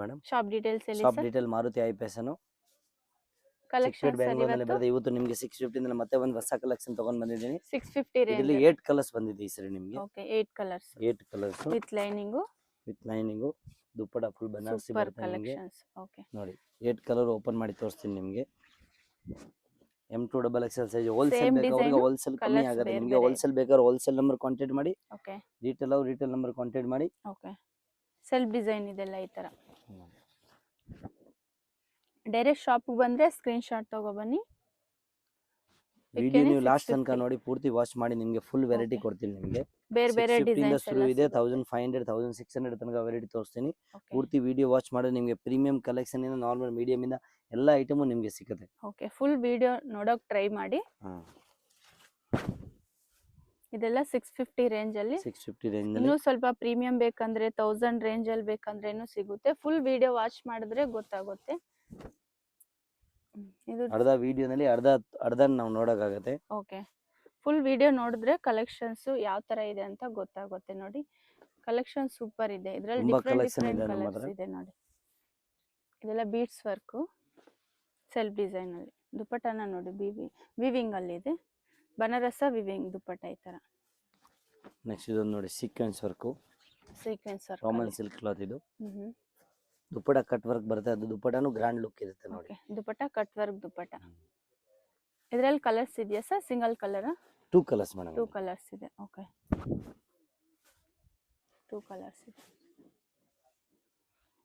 Madam shop details ಹೇಳಿ shop sir. Detail Maruti IPS Chickpet collections sir ಬೆಂಗಳೂರಿನಲ್ಲಿ ಇವತ್ತು ಬರುತ್ತೆ. ಇವತ್ತು ನಿಮಗೆ 650 ನಲ್ಲಿ ಮತ್ತೆ ಒಂದು ಹೊಸ ಕಲೆಕ್ಷನ್ ತಗೊಂಡ್ ಬಂದಿದ್ದೀನಿ. 650 ಇದರಲ್ಲಿ ರೇಂಜ್. 8 ಕಲರ್ಸ್ ಬಂದಿದೆ ಈ ಸರಿ ನಿಮಗೆ. Okay 8 colours 8 colours with lining. With lining dupatta full Banarasi super ಬರುತ್ತೆ ನಿಮಗೆ. ಕಲೆಕ್ಷನ್ಸ್. ಓಕೆ ನೋಡಿ 8 ಕಲರ್ ಓಪನ್ ಮಾಡಿ ತೋರಿಸ್ತೀನಿ ನಿಮಗೆ. M2XXL ಸೈಜ್ ಹೋಲ್ಸೇಲ್ ಸೇಮ್ ಬೇಕಾದ್ರೆ ಡಿಸೈನ್ ಹೋಲ್ಸೇಲ್ ಕಮ್ಮಿ ಕಲರ್ಸ್ ಆಗುತ್ತೆ ಬೇರೆ ನಿಮಗೆ. ಬೇರೆ. ಹೋಲ್ಸೇಲ್ ಬೇಕಾದ್ರೆ ಹೋಲ್ಸೇಲ್ ನಂಬರ್ ಕಾಂಟ್ಯಾಕ್ಟ್ ಮಾಡಿ, ಓಕೆ ರಿಟೇಲ್ ನಂಬರ್ ಕಾಂಟ್ಯಾಕ್ಟ್ ಮಾಡಿ. ಓಕೆ ಸೆಲ್ಫ್ ಡಿಸೈನ್ ಇದೆಲ್ಲ ಈ ತರ. ಡೈರೆಕ್ಟ್ ಶಾಪ್ ಬಂದ್ರೆ ಸ್ಕ್ರೀನ್ ಶಾಟ್ ತಗೋ ಬನ್ನಿ. ವಿಡಿಯೋ ನೀವು ಲಾಸ್ಟ್ 650. ತನಕ ನೋಡಿ, ಪೂರ್ತಿ ವಾಚ್ ಮಾಡಿ, ನಿಮಗೆ ಫುಲ್ ವೆರೈಟಿ Okay. ಕೊಡ್ತೀನಿ ನಿಮಗೆ. ಬೇರೆ ಬೇರೆ 650 ಇಂದ ಡಿಸೈನ್ಸ್ ಶುರು ಎಲ್ಲ ಇದೆ, ಸಿಗುತ್ತೆ. 1500 1600 ತನಕ ವೆರೈಟಿ ತೋರಿಸ್ತೀನಿ. ಓಕೆ ಪೂರ್ತಿ ವಿಡಿಯೋ ವಾಚ್ ಮಾಡಿ ನಿಮಗೆ ಪ್ರೀಮಿಯಂ ಕಲೆಕ್ಷನ್ ಇಂದ ನಾರ್ಮಲ್ ಮೀಡಿಯಂ ಇಂದ ಎಲ್ಲ ಐಟಮು ನಿಮಗೆ ಸಿಗುತ್ತೆ. ಓಕೆ ಫುಲ್ ವಿಡಿಯೋ ನೋಡೋಕ್ ಟ್ರೈ ಮಾಡಿ. ಇದೆಲ್ಲ 650 ರೇಂಜ್ ಅಲ್ಲಿ. 650 ರೇಂಜ್ ನಲ್ಲಿ ಇನ್ನೂ ಸ್ವಲ್ಪ ಪ್ರೀಮಿಯಂ ಬೇಕಂದ್ರೆ 1000 ರೇಂಜ್ ಅಲ್ಲಿ ಬೇಕಂದ್ರೇನು ಸಿಗುತ್ತೆ. ಫುಲ್ ವಿಡಿಯೋ ವಾಚ್ ಮಾಡಿದ್ರೆ ಗೊತ್ತಾಗುತ್ತೆ. ಇದು ಅರ್ಧ ವಿಡಿಯೋನಲ್ಲಿ ಅರ್ಧ ನಾವು ನೋಡೋಕ್ಕಾಗತ್ತೆ. ಓಕೆ ಫುಲ್ ವಿಡಿಯೋ ನೋಡಿದ್ರೆ ಕಲೆಕ್ಷನ್ಸ್ ಯಾವ ತರ ಇದೆ ಅಂತ ಗೊತ್ತಾಗುತ್ತೆ. ನೋಡಿ ಕಲೆಕ್ಷನ್ ಸೂಪರ್ ಇದೆ. ಇದರಲ್ಲಿ ತುಂಬಾ ಡಿಫ್ರೆಂಟ್ collection ಡಿಫ್ರೆಂಟ್ ಇದೆ ನಮ್ಮ ಕಲರ್ಸ್ ಹತ್ರ. ಇದೆ ನೋಡಿ. ಇದೆಲ್ಲ ಬೀಡ್ಸ್ ವರ್ಕ್ ಸೆಲ್ಫ್ ಡಿಸೈನ್ ಅಲ್ಲಿ. ದುಪಟ್ಟನ ನೋಡಿ ವಿವಿಂಗ್ ಅಲ್ಲಿ ಇದೆ. ಬನಾರಸ ವಿವಿಂಗ್ ದುಪಟ್ಟ ಈ ತರ. ನೆಕ್ಸ್ಟ್ ಇದೊಂದು ನೋಡಿ sequence work, sequence work. Raman silk cloth. ಇದು ಹ್ಮ್ ದುಪ್ಪಟ್ಟ ಕಟ್ ವರ್ಕ್ ಬರುತ್ತೆ. ಅದು ದುಪ್ಪಟ್ಟನು ಗ್ರ್ಯಾಂಡ್ ಲುಕ್ ಇರುತ್ತೆ ನೋಡಿ. Okay dupatta cut work dupatta. ಇದರಲ್ಲಿ ಕಲರ್ಸ್ ಇದೆಯಾ sir? Single colour? 2 colours madam. 2 colours ಇದೆ. ಓಕೆ 2 ಕಲರ್ಸ್ ಇದೆ.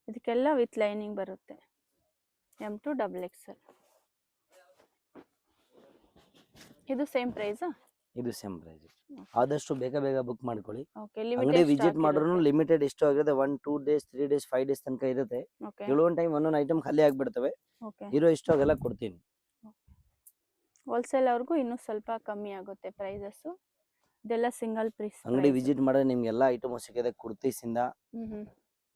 ಇದಕ್ಕೆಲ್ಲ ವಿತ್ ಲೈನಿಂಗ್ ಬರುತ್ತೆ. M2XXL. ಇದು ಸೇಮ್ ಪ್ರೈಸ್? ಇದು ಸೇಮ್ ಪ್ರೈಸ್. ಆದಷ್ಟು ಬೇಗ ಬುಕ್ ಮಾಡ್ಕೊಳ್ಳಿ. ಓಕೆ ಅಂಗಡಿ ಲಿಮಿಟೆಡ್ ವಿಸಿಟ್ ಮಾಡಿದ್ರು ಲಿಮಿಟೆಡ್ ಎಷ್ಟು ಆಗಿದೆ, 1 2 ಡೇಸ್ 3 ಡೇಸ್ 5 ಡೇಸ್ ತನಕ ಇರುತ್ತೆ. ಓಕೆ ಕೆಲವೊಂದು ಟೈಮ್ ಒಂದೊಂದು ಐಟಮ್ ಖಾಲಿ ಆಗ್ಬಿಡ್ತವೆ. ಓಕೆ ಇರೋ ಇಷ್ಟು ಆಗೆಲ್ಲ ಕೊಡ್ತೀನಿ. ಹೋಲ್ಸೇಲ್ ಅವ್ರಿಗೂ ಇನ್ನೂ ಸ್ವಲ್ಪ ಕಮ್ಮಿ ಆಗುತ್ತೆ ಪ್ರೈಸಸ್. ಇದೆಲ್ಲ ಸಿಂಗಲ್ ಪೀಸ್. ಅಂಗಡಿ ವಿಸಿಟ್ ಮಾಡಿದ್ರೆ ನಿಮ್ಗೆ ಎಲ್ಲ ಐಟಮ್ ಸಿಗುತ್ತೆ. ಕುರ್ತೀಸ್ ಇಂದ ಹ್ಮ್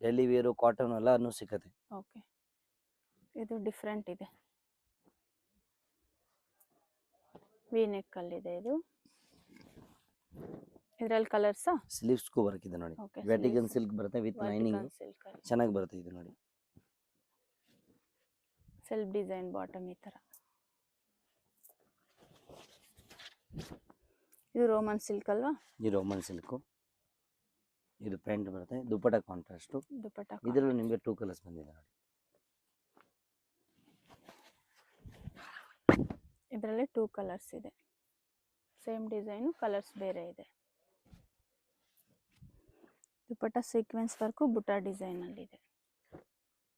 ಡೈಲಿ ವೇರು ಕಾಟನ್ ಎಲ್ಲಾನು ಸಿಗುತ್ತೆ. ಓಕೆ ಇದು ಡಿಫ್ರೆಂಟ್ ಇದೆ. ವಿ ನೆಕ್ ಅಲ್ಲಿ ಇದೆ ಇದು. ಇದರಲ್ಲಿ ಕಲರ್ಸ್ ಸ್ಲೀವ್ಸ್ ಗೂ ವರ್ಕ್ ಇದೆ ನೋಡಿ. ಓಕೆ ವೆಟಿಕನ್ ಸಿಲ್ಕ್ ಬರುತ್ತೆ ವಿತ್ ಲೈನಿಂಗ್. ಸಿಲ್ಕ್ ಚೆನ್ನಾಗಿ ಬರುತ್ತೆ ಇದು ನೋಡಿ. ಸೆಲ್ಫ್ ಡಿಸೈನ್ ಬಾಟಮ್ ಈ ತರ. ಇದು ರೋಮನ್ ಸಿಲ್ಕ್ ಅಲ್ವಾ? ಈ ರೋಮನ್ ಸಿಲ್ಕ್. ಇದು ಪ್ಯಾಂಟ್ ಬರುತ್ತೆ. ದುಪಟ್ಟ ಕಾಂಟ್ರಾಸ್ಟ್. ದುಪಟ್ಟ ಇದರಲ್ಲೂ ನಿಮಗೆ 2 ಕಲರ್ಸ್ ಬಂದಿದೆ ನೋಡಿ. ಇದರಲ್ಲಿ 2 ಕಲರ್ಸ್ ಇದೆ. ಸೇಮ್ ಡಿಸೈನು ಕಲರ್ಸ್ ಬೇರೆ ಇದೆ. ದುಪಟ್ಟ ಸೀಕ್ವೆನ್ಸ್ ವರ್ಕು ಬುಟ್ಟ ಡಿಸೈನ್ ಅಲ್ಲಿ ಇದೆ.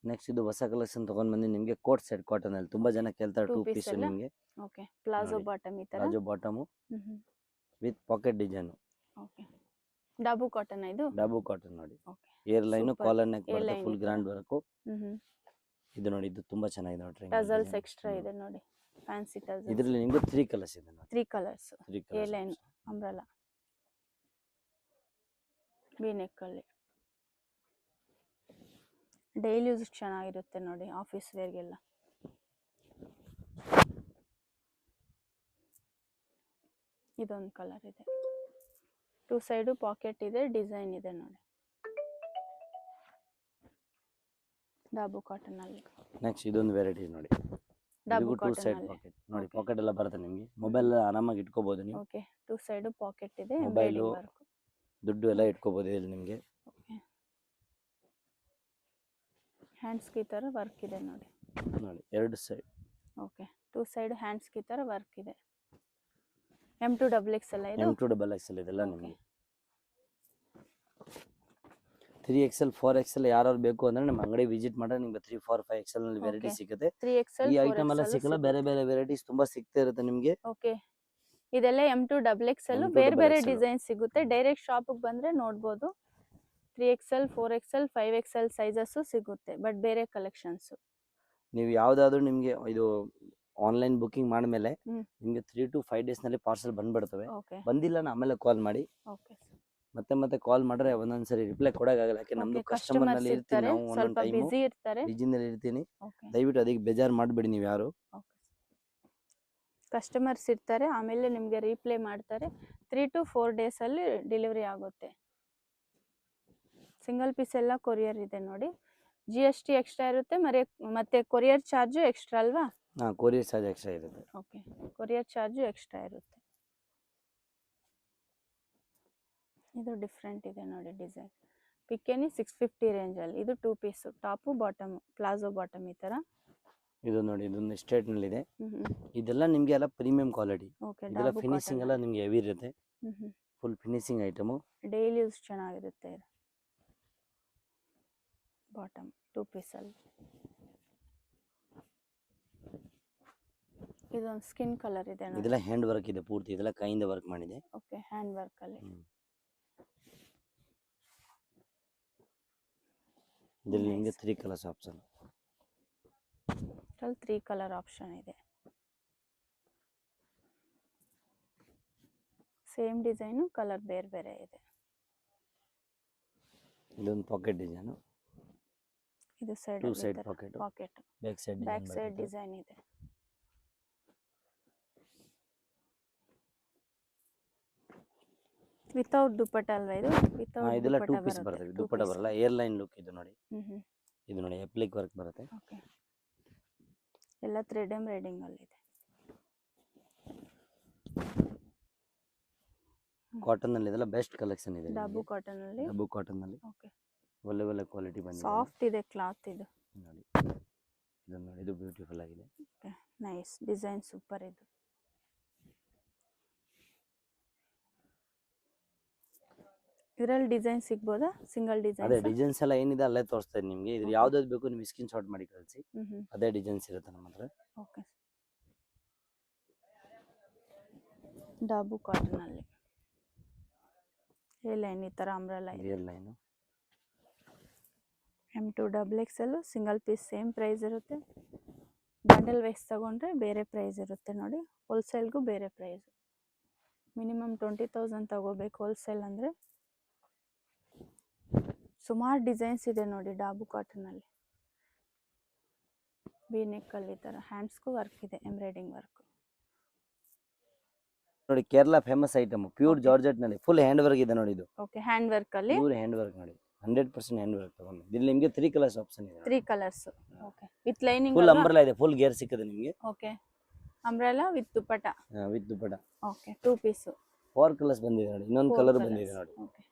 ನೆಕ್ಸ್ಟ್ ಇದು ಹೊಸ ಕಲೆಕ್ಷನ್ ತಗೊಂಡ್ ಬಂದಿ ನಿಮಗೆ. ಕೋಟ್ ಸೆಟ್ ಕಾಟನ್ ಅಲ್ಲಿ ತುಂಬಾ ಜನ ಕೇಳ್ತಾರೆ. 2 ಪೀಸ್ ನಿಮಗೆ. ಓಕೆ ಪ್ಲಾಜೋ ನೋಡಿ. ಬಾಟಮ್ ಈ ತರ. Raju bottom with pocket design. Okay dabu cotton ಇದು? ಡಾಬು ಕಾಟನ್ ನೋಡಿ. Okay air line Super. Collar neck ಬರುತ್ತೆ. A-line ಫುಲ್ ಇದೆ. Grand work. ಇದು ನೋಡಿ, ಇದು ತುಂಬಾ ಚೆನ್ನಾಗಿದೆ ನೋಡಿ. ಟಜಲ್ಸ್ ಎಕ್ಸ್ಟ್ರಾ ಇದೆ ನೋಡಿ. Fancy tassels. ಇದರಲ್ಲಿ ನಿಮಗೆ 3 ಕಲರ್ಸ್ ಇದೆ ನೋಡಿ. 3 colours. 3 A line colours. Umbrella V neck ಅಲ್ಲಿ. ಡೈಲಿ ಯೂಸ್ ಚೆನ್ನಾಗಿರುತ್ತೆ ನೋಡಿ, ಆಫೀಸ್ ವೇರ್ಗೆಲ್ಲ. ಇದೊಂದು ಕಲರ್ ಇದೆ. 2 ಸೈಡು ಪಾಕೆಟ್ ಇದೆ, ಡಿಸೈನ್ ಇದೆ ನೋಡಿ. ಡಾಬು ಕಾಟನ್ ಅಲ್ಲಿ. ನೆಕ್ಸ್ಟ್ ಇದೊಂದು ವೆರೈಟಿ ನೋಡಿ. ಡಾಬು ಇದಕ್ಕೂ 2 ಸೈಡ್ ಕಾಟನ್ ಅಲ್ಲಿ. ಪಾಕೆಟ್ ನೋಡಿ. Okay. ಪಾಕೆಟ್ ಎಲ್ಲ ಬರುತ್ತೆ ನಿಮಗೆ. ಮೊಬೈಲ್ ಆರಾಮಾಗಿ ಇಟ್ಕೋಬಹುದು ನೀವು. ಓಕೆ 2 ಸೈಡು ಪಾಕೆಟ್ ಇದೆ. Mobile, embroidering work. ದುಡ್ಡು ಎಲ್ಲ ಇಟ್ಕೋಬಹುದು ಇಲ್ಲಿ ನಿಮಗೆ. ಓಕೆ ಹ್ಯಾಂಡ್ಸ್ ಈ ತರ ವರ್ಕ್ ಇದೆ ನೋಡಿ. ನೋಡಿ 2 ಸೈಡ್. ಓಕೆ 2 ಸೈಡ್ ಹ್ಯಾಂಡ್ಸ್ ಈ ತರ ವರ್ಕ್ ಇದೆ. M2XXL ಇದು? M2XXL ಇದೆಲ್ಲ Okay. ನಿಮಗೆ. 3XL 4XL ಯಾರು ಬೇಕು ಅಂದ್ರೆ ನಮ್ಮ ಅಂಗಡಿ ವಿಸಿಟ್ ಮಾಡಿದ್ರೆ ನಿಮಗೆ 3 4 5XL ನಲ್ಲಿ ವೆರೈಟಿ Okay. ಸಿಗುತ್ತೆ. 3XL ಈ ಐಟಮ್ ಎಲ್ಲ ಸಿಕ್ಕಲ್ಲ, ಬೇರೆ ಬೇರೆ ವೆರೈಟೀಸ್ ತುಂಬಾ ಸಿಗ್ತಾ ಇರುತ್ತೆ ನಿಮಗೆ. ಓಕೆ ಇದೆಲ್ಲ M2XXL M2XXL. ಬೇರೆ ಬೇರೆ ಡಿಸೈನ್ ಸಿಗುತ್ತೆ. ಡೈರೆಕ್ಟ್ ಶಾಪ್ ಬಂದ್ರೆ ನೋಡ್ಬೋದು. 3XL 4XL 5XL ಸೈಜಸ್ ಸಿಗುತ್ತೆ, ಬಟ್ ಬೇರೆ ಕಲೆಕ್ಷನ್ಸ್. ನೀವು ಯಾವ್ದಾದ್ರು ನಿಮಗೆ ಇದು ಆನ್ಲೈನ್ ಬುಕಿಂಗ್ ಮಾಡಿದ್ಮೇಲೆ ಹ್ಮ್. ನಿಮಗೆ 3 to 5 ಡೇಸ್ ನಲ್ಲಿ ಪಾರ್ಸಲ್ ಬಂದ್ಬಿಡ್ತವೆ. ಓಕೆ ಬಂದಿಲ್ಲ ಆಮೇಲೆ ಕಾಲ್ ಮಾಡಿ. ಓಕೆ ಮತ್ತೆ ಕಾಲ್ ಮಾಡಿದ್ರೆ ಒಂದೊಂದ್ಸರಿ ರಿಪ್ಲೈ ಕೊಡಕ್ಕಾಗಲ್ಲ. ಯಾಕೆ ನಮ್ದು ಕಸ್ಟಮರ್ ನಲ್ಲಿ ಇರ್ತೀನಿ ಇರ್ತಾರೆ, ನಾವು. ಒಂದೊಂದು ಸ್ವಲ್ಪ ಟೈಮು ಬಿಸಿ ಇರ್ತಾರೆ. ಬಿಜಿನಲ್ಲಿ ಇರ್ತೀನಿ. ಓಕೆ ದಯವಿಟ್ಟು ಅದಕ್ಕೆ ಬೇಜಾರು ಮಾಡಬೇಡಿ ನೀವು ಯಾರು. ಕಸ್ಟಮರ್ಸ್ ಇರ್ತಾರೆ, ಆಮೇಲೆ ನಿಮಗೆ ರೀಪ್ಲೈ ಮಾಡ್ತಾರೆ. 3 to 4 ಡೇಸ್ ಅಲ್ಲಿ ಡೆಲಿವರಿ ಆಗುತ್ತೆ. ಸಿಂಗಲ್ ಪೀಸ್ ಎಲ್ಲ ಕೊರಿಯರ್ ಇದೆ ನೋಡಿ. GST ಎಕ್ಸ್ಟ್ರಾ ಇರುತ್ತೆ, ಮತ್ತೆ ಕೊರಿಯರ್ ಚಾರ್ಜು ಎಕ್ಸ್ಟ್ರಾ ಅಲ್ವಾ? ಹಾಂ, ಕೊರಿಯರ್ ಚಾರ್ಜ್ ಎಕ್ಸ್ಟ್ರಾ ಇರುತ್ತೆ. ಓಕೆ, ಕೊರಿಯರ್ ಚಾರ್ಜು ಎಕ್ಸ್ಟ್ರಾ ಇರುತ್ತೆ. ಇದು ಡಿಫ್ರೆಂಟ್ ಇದೆ ನೋಡಿ ಡಿಸೈನ್. ಪಿಕೆನಿ 650 ರೇಂಜಲ್ಲಿ. ಇದು 2 piece, top bottom, palazzo bottom ಈ ಥರ. ಇದು ನೋಡಿ, ಇದೊಂದು ಸ್ಟ್ರೇಟ್ನಲ್ಲಿದೆ. ಹ್ಞೂ ಇದೆಲ್ಲ ನಿಮಗೆ ಎಲ್ಲ ಪ್ರೀಮಿಯಂ ಕ್ವಾಲಿಟಿ. ಓಕೆ, ಇದೆಲ್ಲ ಡಾಬು ಫಿನಿಶಿಂಗ್ ಎಲ್ಲ ನಿಮಗೆ ಹೆವಿ ಇರುತ್ತೆ. ಹ್ಞೂ full finishing item. Daily use ಚೆನ್ನಾಗಿರುತ್ತೆ ಇದು. ಬಾಟಮ್ 2 ಪೀಸಲ್ಲಿ. ಇದೊಂದು ಸ್ಕಿನ್ ಕಲರ್ ಇದೆ ನೋಡಿ. ಇದೆಲ್ಲ ಹ್ಯಾಂಡ್ ವರ್ಕ್ ಇದೆ ಪೂರ್ತಿ. ಇದೆಲ್ಲ ಕೈಯಿಂದ ವರ್ಕ್ ಮಾಡಿದೆ. ಓಕೆ, ಹ್ಯಾಂಡ್ ವರ್ಕಲ್ಲಿ. ಇದರಲ್ಲಿ ನಿಮಗೆ 3 ಕಲರ್ಸ್ ಆಪ್ಷನ್. 3 ಕಲರ್ ಆಪ್ಷನ್ ಇದೆ. ಸೇಮ್ ಡಿಸೈನು, ಕಲರ್ ಬೇರೆ ಬೇರೆ ಇದೆ. ಇದೊಂದು ಪಾಕೆಟ್ ಡಿಸೈನು. ಇದು side 2 side pocket. Back side design ಇದೆ. ವಿತೌಟ್ ದುಪ್ಪಟ್ಟ ಅಲ್ವಾ ಇದು? ಇದೆಲ್ಲ 2 ಪೀಸ್ ಬರುತ್ತೆ. ದುಪ್ಪಟ್ಟ ಬರಲ್ಲ, ಏರ್ಲೈನ್ ಲುಕ್ ಇದು ನೋಡಿ. ಇದು ನೋಡಿ ಅಪ್ಲಿಕ್ ವರ್ಕ್ ಬರುತ್ತೆ. ಓಕೆ, ಎಲ್ಲ ಥ್ರೆಡ್ ಎಂಬ್ರಾಯ್ಡಿಂಗ್ ಅಲ್ಲಿ ಇದೆ. ಕಾಟನ್ ಅಲ್ಲಿ ಇದೆಲ್ಲ ಬೆಸ್ಟ್ ಕಲೆಕ್ಷನ್ ಇದೆ. ಡಾಬು ಕಾಟನ್ ಅಲ್ಲಿ. ಡಾಬು ಕಾಟನ್ ಅಲ್ಲಿ ಓಕೆ, ಒಳ್ಳೆ ಕ್ವಾಲಿಟಿ ಬಂದಿದೆ. ಸಾಫ್ಟ್ ಇದೆ ಕ್ಲಾತ್ ಇದು ನೋಡಿ. ಇದು ನೋಡಿ, ಇದು ಬ್ಯೂಟಿಫುಲ್ ಆಗಿದೆ. ಓಕೆ, ನೈಸ್ ಡಿಸೈನ್, ಸೂಪರ್ ಇದು. ಇದರಲ್ಲಿ ಡಿಸೈನ್ ಸಿಗ್ಬೋದಾ? Single design? ಅದೇ ಡಿಸೈನ್ಸ್ ಎಲ್ಲ ಏನಿದೆ ಅಲ್ಲೇ ತೋರಿಸ್ತಾ ಇದೆ ನಿಮಗೆ. ಇದ್ರ ಯಾವ್ದಾದ್ರು ಬೇಕು ನೀವು ಸ್ಕ್ರೀನ್ ಶಾಟ್ ಮಾಡಿ ಕಳಿಸಿ. ಅದೇ ಡಿಸೈನ್ಸ್ ಇರುತ್ತೆ ನಮ್ಮ ಹತ್ರ. ಓಕೆ, ಡಾಬು ಕಾಟನ್ ಅಲ್ಲಿ ಏ ಲೈನ್ ಈ ತರ ಅಂಬ್ರೆಲಾ ಇದೆ. Real line. M2 XXL single piece same price ಇರುತ್ತೆ. ಬಂಡಲ್ ವೈಸ್ ತಗೊಂಡ್ರೆ ಬೇರೆ ಪ್ರೈಸ್ ಇರುತ್ತೆ ನೋಡಿ. ಹೋಲ್ಸೇಲ್ಗೂ ಬೇರೆ ಪ್ರೈಸ್. ಮಿನಿಮಮ್ 20,000 ತಗೋಬೇಕು ಹೋಲ್ಸೇಲ್ ಅಂದರೆ. ಸುಮಾರು ಡಿಸೈನ್ಸ್ ಇದೆ ನೋಡಿ ಡಾಬು ಕಾಟನ್ ಅಲ್ಲಿ. ವಿ ನೆಕ್ ಅಲ್ಲಿ ಈ ತರ ಹ್ಯಾಂಡ್ಸ್ಗೂ ವರ್ಕ್ ಇದೆ, ಎಂಬ್ರಾಯ್ಡಿಂಗ್ ವರ್ಕ್ ನೋಡಿ. Kerala famous item, pure georgette ನಲ್ಲಿ ಫುಲ್ ಹ್ಯಾಂಡ್ ವರ್ಕ್ ಇದೆ ನೋಡಿ. ಇದು ಓಕೆ, ಹ್ಯಾಂಡ್ ವರ್ಕ್ ಅಲ್ಲಿ. ಪ್ಯೂರ್ ಹ್ಯಾಂಡ್ ವರ್ಕ್ ನೋಡಿ, 100% ಹ್ಯಾಂಡ್ ವರ್ಕ್ ತಗೊಂಡು. ಇಲ್ಲಿ ನಿಮಗೆ 3 ಕಲರ್ಸ್ ಆಪ್ಷನ್ ಇದೆ. 3 colours. Okay, with lining. Full umbrella ಇದೆ, ಫುಲ್ ಗೇರ್ ಸಿಕ್ಕದೆ ನಿಮಗೆ. Okay, umbrella with dupatta. With dupatta. Okay, 2 piece. 4 colours ಬಂದಿದೆ ನೋಡಿ. ಇನ್ನೊಂದು ಕಲರ್ ಬಂದಿದೆ ನೋಡಿ. ಓಕೆ,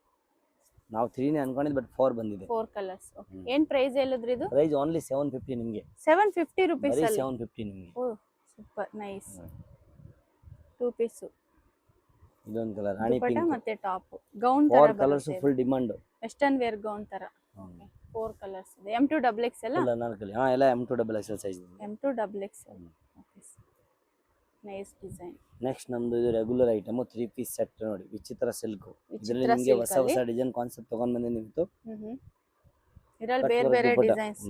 ನಾವು 3 ನೇ ಅನ್ಕೊಂಡಿದ್ದೆ, ಬಟ್ 4 ಬಂದಿದೆ. 4 ಕಲರ್ಸ್. ಓಕೆ, ಏನ್ ಪ್ರೈಸ್ ಹೇಳಿದ್ರಿ ಇದು? ಪ್ರೈಸ್ ಓನ್ಲಿ 750 ನಿಮಗೆ. 750 ರೂಪೀಸ್ ಬರೀ ಅಲ್ಲಿ. 750 ನಿಮಗೆ. Oh super nice. 2 ಪೀಸ್. ಇದೊಂದು ಕಲರ್ ರಾಣಿ ದುಪ್ಪಟ್ಟ ಪಿಂಕ್. ಮತ್ತೆ ಟಾಪ್ ಗೌನ್ ತರ 4 colours full demand. Western wear gown ತರ. 4 ಕಲರ್ಸ್ ಇದೆ. M2 XXL. ಇಲ್ಲ 4 ಹಾ, ಎಲ್ಲ M2 XXL ಸೈಜ್ ಇದೆ. M2 XXL. Okay, nice design. Next ನಮ್ದು ಇದು ರೆಗ್ಯುಲರ್ ಐಟಮ್ 3 ಪೀಸ್ ಸೆಟ್ ನೋಡಿ. ವಿಚಿತ್ರ ಸಿಲ್ಕ್. ಇದರಲ್ಲಿ ನಿಮಗೆ ಹೊಸ ಡಿಸೈನ್ ಕಾನ್ಸೆಪ್ಟ್ ತಗೊಂಡ್ ಬಂದಿದ್ದೀನಿ ಇವತ್ತು. ಇದರಲ್ಲಿ ಬೇರೆ ಬೇರೆ ಡಿಸೈನ್ಸ್.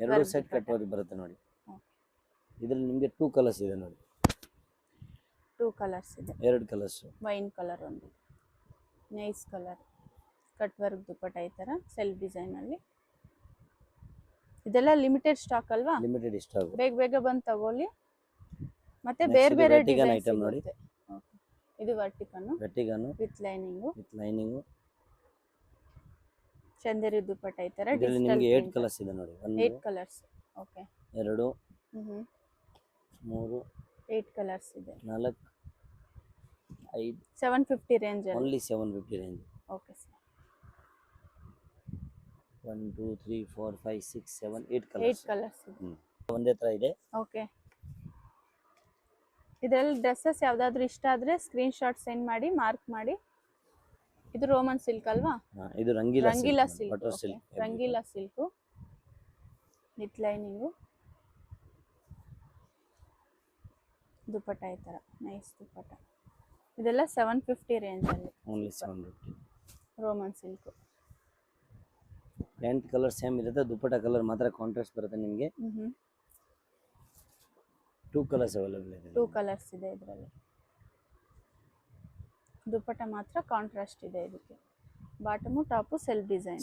ಎರಡು ಸೆಟ್ ಕಟ್ ವರ್ಕ್ ಬರುತ್ತೆ ನೋಡಿ. ಇದರಲ್ಲಿ ನಿಮಗೆ 2 ಕಲರ್ಸ್ ಇದೆ ನೋಡಿ. 2 ಕಲರ್ಸ್ ಇದೆ. 2 ಕಲರ್ಸ್. ವೈನ್ ಕಲರ್ ಒಂದು, ನೈಸ್ ಕಲರ್. ಕಟ್ ವರ್ಕ್ ದುಪ್ಪಟ್ಟ ಈ ತರ ಸೆಲ್ಫ್ ಡಿಸೈನ್ ಅಲ್ಲಿ. ಇದೆಲ್ಲ ಲಿಮಿಟೆಡ್ ಸ್ಟಾಕ್ ಅಲ್ವಾ? Limited stock. ಬೇಗ ಬಂದು ತಗೊಳ್ಳಿ. ಮತ್ತೆ ಬೇರೆ ಬೇರೆ ಡಿಸೈನ್ ಐಟಮ್ ನೋಡಿ. ಇದು ವರ್ಟಿಕನ್ ವಿತ್ ಲೈನಿಂಗ್. ಚಂದೇರಿ ದುಪ್ಪಟ್ಟ ಈ ತರ. ಇದರಲ್ಲಿ ನಿಮಗೆ 8 ಕಲರ್ಸ್ ಇದೆ ನೋಡಿ. 8 ಕಲರ್ಸ್. ಓಕೆ, 2 3 8 ಕಲರ್ಸ್ ಇದೆ. 4 5 750 ರೇಂಜ್ ಅಲ್ಲಿ. Only 750 range. Okay sir. 1 2 3 4 5 6 7 8 colours. 8 colours ಇದೆ. ಒಂದೇ ತರ ಇದೆ. ಓಕೆ, ಇದರಲ್ಲಿ ಡ್ರೆಸ್ಸಸ್ ಯಾವ್ದಾದ್ರು ಇಷ್ಟ ಆದ್ರೆ ಸ್ಕ್ರೀನ್ ಶಾಟ್ ಸೆಂಡ್ ಮಾಡಿ, ಮಾರ್ಕ್ ಮಾಡಿ. ಇದು ರೋಮನ್ ಸಿಲ್ಕ್ ಅಲ್ವಾ? ಇದು Rangeela silk. Butter silk. Rangeela silk with lining. Dupatta ಈ ತರ ನೈಸ್ ದುಪ್ಪಟ್ಟ. ಇದೆಲ್ಲ 750 ರೇಂಜ್ ಅಲ್ಲಿ. Only 750. Roman silk. Pant colour same ಇರುತ್ತೆ, ದುಪ್ಪಟ್ಟ ಕಲರ್ ಮಾತ್ರ ಕಾಂಟ್ರಾಸ್ಟ್ ಬರುತ್ತೆ ನಿಮಗೆ. 2 ಕಲರ್ಸ್ ಅವೈಲೇಬಲ್ ಇದೆ. 2 ಕಲರ್ಸ್ ಇದೆ ಇದರಲ್ಲಿ. ದುಪ್ಪಟ್ಟ ಮಾತ್ರ ಕಾಂಟ್ರಾಸ್ಟ್ ಇದೆ ಇದಕ್ಕೆ. Bottom top self design.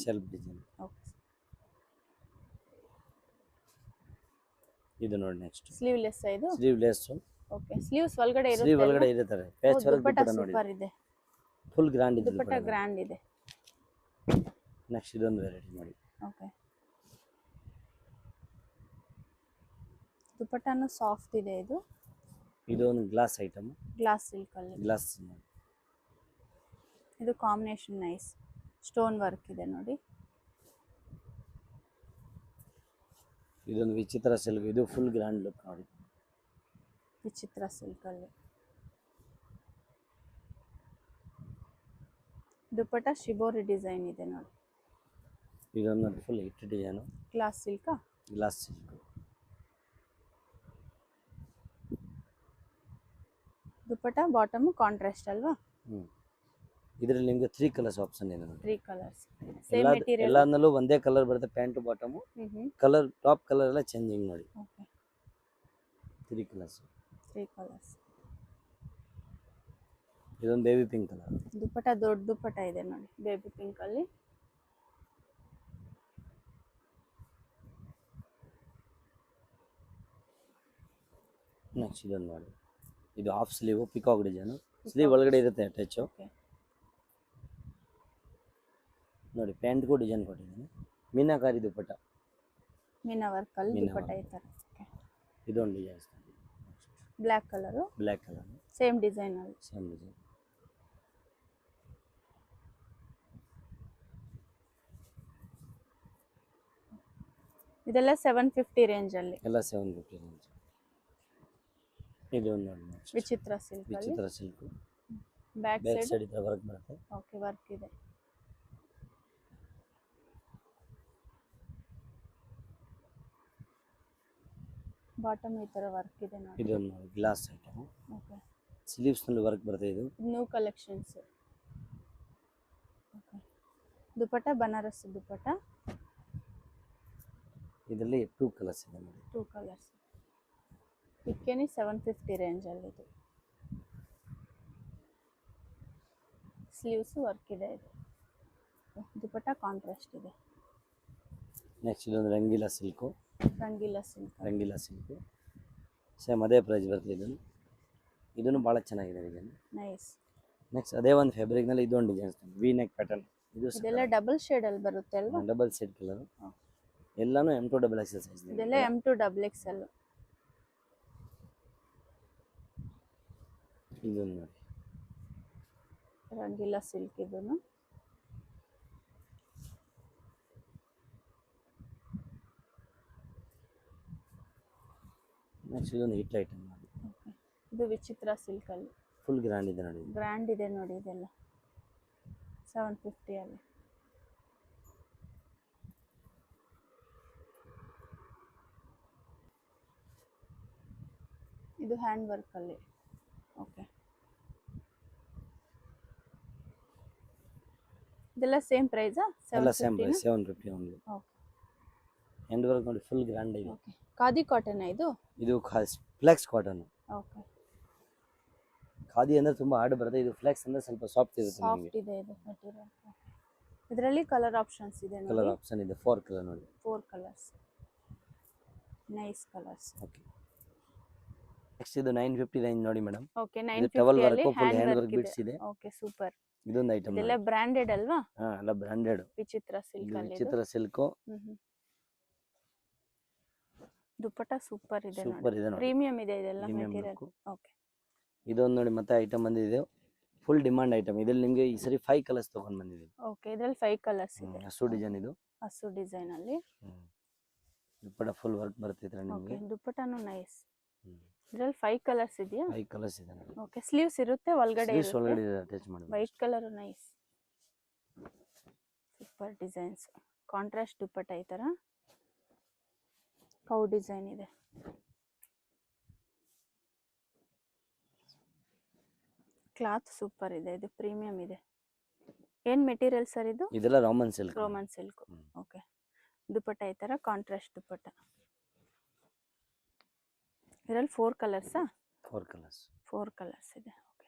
Okay, ಇದು ನೋಡಿ ನೆಕ್ಸ್ಟ್ ಸ್ಲೀವ್ಲೆಸ್. ಇದು ಸ್ಲೀವ್ಲೆಸ್. ಓಕೆ, ಸ್ಲೀವ್ಸ್ ಒಳಗಡೆ ಇರುತ್ತೆ. ಸ್ಲೀವ್ ಒಳಗಡೆ ಇರುತ್ತೆ. ಪ್ಯಾಚ್ ವರ್ಕ್ ದುಪ್ಪಟ್ಟ ನೋಡಿ. ಸೂಪರ್ ಇದೆ. ಫುಲ್ ಗ್ರ್ಯಾಂಡ್ ಇದೆ. ದುಪ್ಪಟ್ಟ ಗ್ರ್ಯಾಂಡ್ ಇದೆ. ನೆಕ್ಸ್ಟ್ ಇದೊಂದು ವೆರೈಟಿ ನೋಡಿ. ಓಕೆ. ದುಪಟ್ಟಾನು ಸಾಫ್ಟ್ ಇದೆ ಇದು. ಇದು ಒಂದು ಗ್ಲಾಸ್ ಐಟಮ್, ಗ್ಲಾಸ್ ಸಿಲ್ಕ್ ಅಲ್ಲಿ. ಗ್ಲಾಸ್. ಇದು ಕಾಂಬಿನೇಷನ್ ನೈಸ್. ಸ್ಟೋನ್ ವರ್ಕ್ ಇದೆ ನೋಡಿ. ಇದೊಂದು ವಿಚಿತ್ರ ಸಿಲ್ಕ್, ಇದು ಫುಲ್ ಗ್ರ್ಯಾಂಡ್ ಲುಕ್ ನೋಡಿ. ವಿಚಿತ್ರ ಸಿಲ್ಕ್ ಅಲ್ಲಿ. ದುಪಟ್ಟ ಶಿಬೋರಿ ಡಿಸೈನ್ ಇದೆ ನೋಡಿ. ಇದೊಂದು ಫುಲ್ ಹಿಟ್ ಡಿಸೈನ್. ಗ್ಲಾಸ್ ಸಿಲ್ಕಾ? Glass silk. Dupatta bottom contrast ಅಲ್ವಾ? ಇದರಲ್ಲಿ ನಿಮಗೆ 3 ಕಲರ್ಸ್ ಆಪ್ಷನ್ ಇದೆ ನೋಡಿ. 3 ಕಲರ್ಸ್. Same material. ಎಲ್ಲಾನಲ್ಲೂ ಒಂದೇ ಕಲರ್ ಬರುತ್ತೆ, pant bottom. Colour top colour ಎಲ್ಲ ಚೇಂಜಿಂಗ್ ನೋಡಿ. ಓಕೆ. 3 ಕಲರ್ಸ್. 3 ಕಲರ್ಸ್. ಇದೊಂದು ಬೇಬಿ ಪಿಂಕ್ ಕಲರ್. ದುಪಟ್ಟ ದೊಡ್ಡ ದುಪಟ್ಟ ಇದೆ ನೋಡಿ, ಬೇಬಿ ಪಿಂಕ್ ಅಲ್ಲಿ. ನೆಕ್ಸ್ಟ್ ಇದೊಂದು ನೋಡಿ, ಇದು half sleeve peacock design. Sleeve ಒಳಗಡೆ ಇರುತ್ತೆ ಅಟ್ಯಾಚ್ ನೋಡಿ. ಪ್ಯಾಂಟ್ಗೂ ಡಿಸೈನ್ ಕೊಟ್ಟಿದ್ದೀನಿ. ಮೀನಾಕಾರಿ ದುಪಟ್ಟ, ಮೀನಾ ವರ್ಕ್ ಅಲ್ಲಿ ದುಪಟ್ಟ ಈ ತರ. ಇದೊಂದು design black colour. Black colour same design ಅಲ್ಲಿ. Same design. ಇದೆಲ್ಲ 750 ರೇಂಜ್ ಅಲ್ಲಿ. ಎಲ್ಲ 750 ರೇಂಜ್. ಇದೊಂದು ನೋಡಿ, ವಿಚಿತ್ರ ಸಿಲ್ಕ್ ಅಲ್ಲಿ. ವಿಚಿತ್ರ ಸಿಲ್ಕ್. ಬ್ಯಾಕ್ ಸೈಡ್ ಇದ್ರೆ ವರ್ಕ್ ಬರುತ್ತೆ. ಓಕೆ, ವರ್ಕ್ ಇದೆ. ಬಾಟಮ್ ಈ ತರ ವರ್ಕ್ ಇದೆ ನೋಡಿ. ಇದೊಂದು ನೋಡಿ, ಗ್ಲಾಸ್ ಐಟಮ್. ಓಕೆ. ಸ್ಲೀವ್ಸ್ ನಲ್ಲಿ ವರ್ಕ್ ಬರುತ್ತೆ. ಇದು new collections. Okay. Dupatta Banaras dupatta. ಇದರಲ್ಲಿ 2 ಕಲರ್ಸ್ ಇದೆ ನೋಡಿ. 2 ಕಲರ್ಸ್. ಇಕ್ಕೇನಿ 750 ರೇಂಜ್ ಅಲ್ಲಿ ಇದು. ಸ್ಲೀವ್ಸ್ ವರ್ಕ್ ಇದೆ ಇದು. ದುಪಟ್ಟ ಕಾಂಟ್ರಾಸ್ಟ್ ಇದೆ. ನೆಕ್ಸ್ಟ್ ಇದೊಂದು Rangeela silk. Rangeela silk. Rangeela silk same ಅದೇ ಪ್ರೈಸ್ ಬರ್ತದೆ. ಇದನ್ನು ಭಾಳ ಚೆನ್ನಾಗಿದೆ ಡಿಸೈನ್. ನೈಸ್. ನೆಕ್ಸ್ಟ್ ಅದೇ ಒಂದು ಫ್ಯಾಬ್ರಿಕ್ ನಲ್ಲಿ ಇದೊಂದು ಡಿಸೈನ್ಸ್ ವಿ ನೆಕ್ ಪ್ಯಾಟರ್ನ್. ಇದೆಲ್ಲ ಡಬಲ್ ಶೇಡ್ ಅಲ್ಲಿ ಬರುತ್ತೆ ಅಲ್ವಾ? Double shade colour. ಎಲ್ಲಾನು M2 ಡಬಲ್ XL ಸೈಜ್. ಇದೆಲ್ಲ M2 ಡಬಲ್ XL. ಇದೊಂದು ನೋಡಿ, ರಂಗೀಲಾ ಸಿಲ್ಕ್. ಇದನ್ನು ನೆಕ್ಸ್ಟ್ ಇದೊಂದು ಹಿಟ್ ಐಟಮ್ ನೋಡಿ. ಇದು ವಿಚಿತ್ರ ಸಿಲ್ಕ್ ಅಲ್ಲಿ. ಫುಲ್ ಗ್ರ್ಯಾಂಡ್ ಇದೆ ನೋಡಿ. ಗ್ರ್ಯಾಂಡ್ ಇದೆ ನೋಡಿ. ಇದೆಲ್ಲ 750 ಅಲ್ಲಿ. ಇದು ಹ್ಯಾಂಡ್ ವರ್ಕ್ ಅಲ್ಲಿ. ಓಕೆ. ಇದೆಲ್ಲ ಸೇಮ್ ಪ್ರೈಸಾ? ಎಲ್ಲ same price 750 only. Okay. Hand work ನೋಡಿ, ಫುಲ್ ಗ್ರ್ಯಾಂಡ್ ಇದೆ. ಓಕೆ. ಖಾದಿ ಕಾಟನ್ ಇದು? ಇದು ಫ್ಲೆಕ್ಸ್ ಕಾಟನ್. ಓಕೆ. ಖಾದಿ ಅಂದ್ರೆ ತುಂಬಾ ಹಾರ್ಡ್ ಬರುತ್ತೆ, ಇದು ಫ್ಲೆಕ್ಸ್ ಅಂದ್ರೆ ಸ್ವಲ್ಪ ಸಾಫ್ಟ್ ಇರುತ್ತೆ. ಸಾಫ್ಟ್ ಇದೆ ಇದು ಮೆಟೀರಿಯಲ್. ಇದರಲ್ಲಿ ಕಲರ್ ಆಪ್ಷನ್ಸ್ ಇದೆ ನೋಡಿ. ಕಲರ್ ಆಪ್ಷನ್ ಇದೆ 4 ಕಲರ್ ನೋಡಿ. 4 colours. Nice colours. Okay. Next ಇದು 950 ರೇಂಜ್ ನೋಡಿ ಮೇಡಮ್. ಓಕೆ. ಇದು ಟವಲ್ 950 ವರ್ಕ್, ಅಲ್ಲಿ full hand work work bits ಇದೆ. Okay, super. ಇದೊಂದು ಐಟಮ್. ಇದೆಲ್ಲ ಬ್ರಾಂಡೆಡ್ ಅಲ್ವಾ? ಹಾ, ಎಲ್ಲ ಬ್ರಾಂಡೆಡ್. ವಿಚಿತ್ರ ಸಿಲ್ಕ್ ಅಲ್ಲಿ. ವಿಚಿತ್ರ ಸಿಲ್ಕ್. ದುಪಟ್ಟ ಸೂಪರ್ ಇದೆ ನೋಡಿ. ಸೂಪರ್ ಇದೆ ನೋಡಿ. ಪ್ರೀಮಿಯಂ ಇದೆ ಇದೆಲ್ಲ Premium ಮೆಟೀರಿಯಲ್. look. ಓಕೆ. ಇದೊಂದು ನೋಡಿ, ಮತ್ತೆ ಐಟಮ್ ಬಂದಿದೆ. Full demand item. ಇದರಲ್ಲಿ ನಿಮಗೆ ಈ ಸರಿ 5 ಕಲರ್ಸ್ ತಗೊಂಡ್ ಬಂದಿದ್ದೀವಿ. ಓಕೆ. ಇದರಲ್ಲಿ 5 ಕಲರ್ಸ್ ಇದೆ. ಹಸು ಡಿಸೈನ್ ಇದು. ಹಸು ಡಿಸೈನ್ ಅಲ್ಲಿ. ದುಪ್ಪಟ್ಟ ಫುಲ್ ವರ್ಕ್ ಬರುತ್ತೆ ಇದರಲ್ಲಿ ಓಕೆ. ನಿಮಗೆ. ದುಪಟ್ಟನು ನೈಸ್. ಇದರಲ್ಲಿ 5 ಕಲರ್ಸ್ ಇದೆಯಾ? 5 ಕಲರ್ಸ್ ಇದೆ ನೋಡಿ. ಓಕೆ. ಸ್ಲೀವ್ಸ್ ಇರುತ್ತೆ, ಒಳಗಡೆ ಸ್ಲೀವ್ಸ್ ಇರುತ್ತೆ. ಒಳಗಡೆ ಅಟ್ಯಾಚ್ ಮಾಡಿ. White colour nice. Super designs. Contrast dupatta ಈ ತರ ಕೌ ಡಿಸೈನ್ ಇದೆ. ಕ್ಲಾತ್ ಸೂಪರ್ ಇದೆ. ಇದು ಪ್ರೀಮಿಯಂ ಇದೆ. ಏನ್ ಮೆಟೀರಿಯಲ್ ಸರ್ ಇದು? ಇದೆಲ್ಲ Roman silk. Roman silk. Okay. Dupatta ಈ ತರ ಕಾಂಟ್ರಾಸ್ಟ್ ದುಪಟ್ಟ. ಇದರಲ್ಲಿ 4 ಕಲರ್ಸಾ? 4 ಕಲರ್ಸ್. 4 ಕಲರ್ಸ್ ಇದೆ. ಓಕೆ.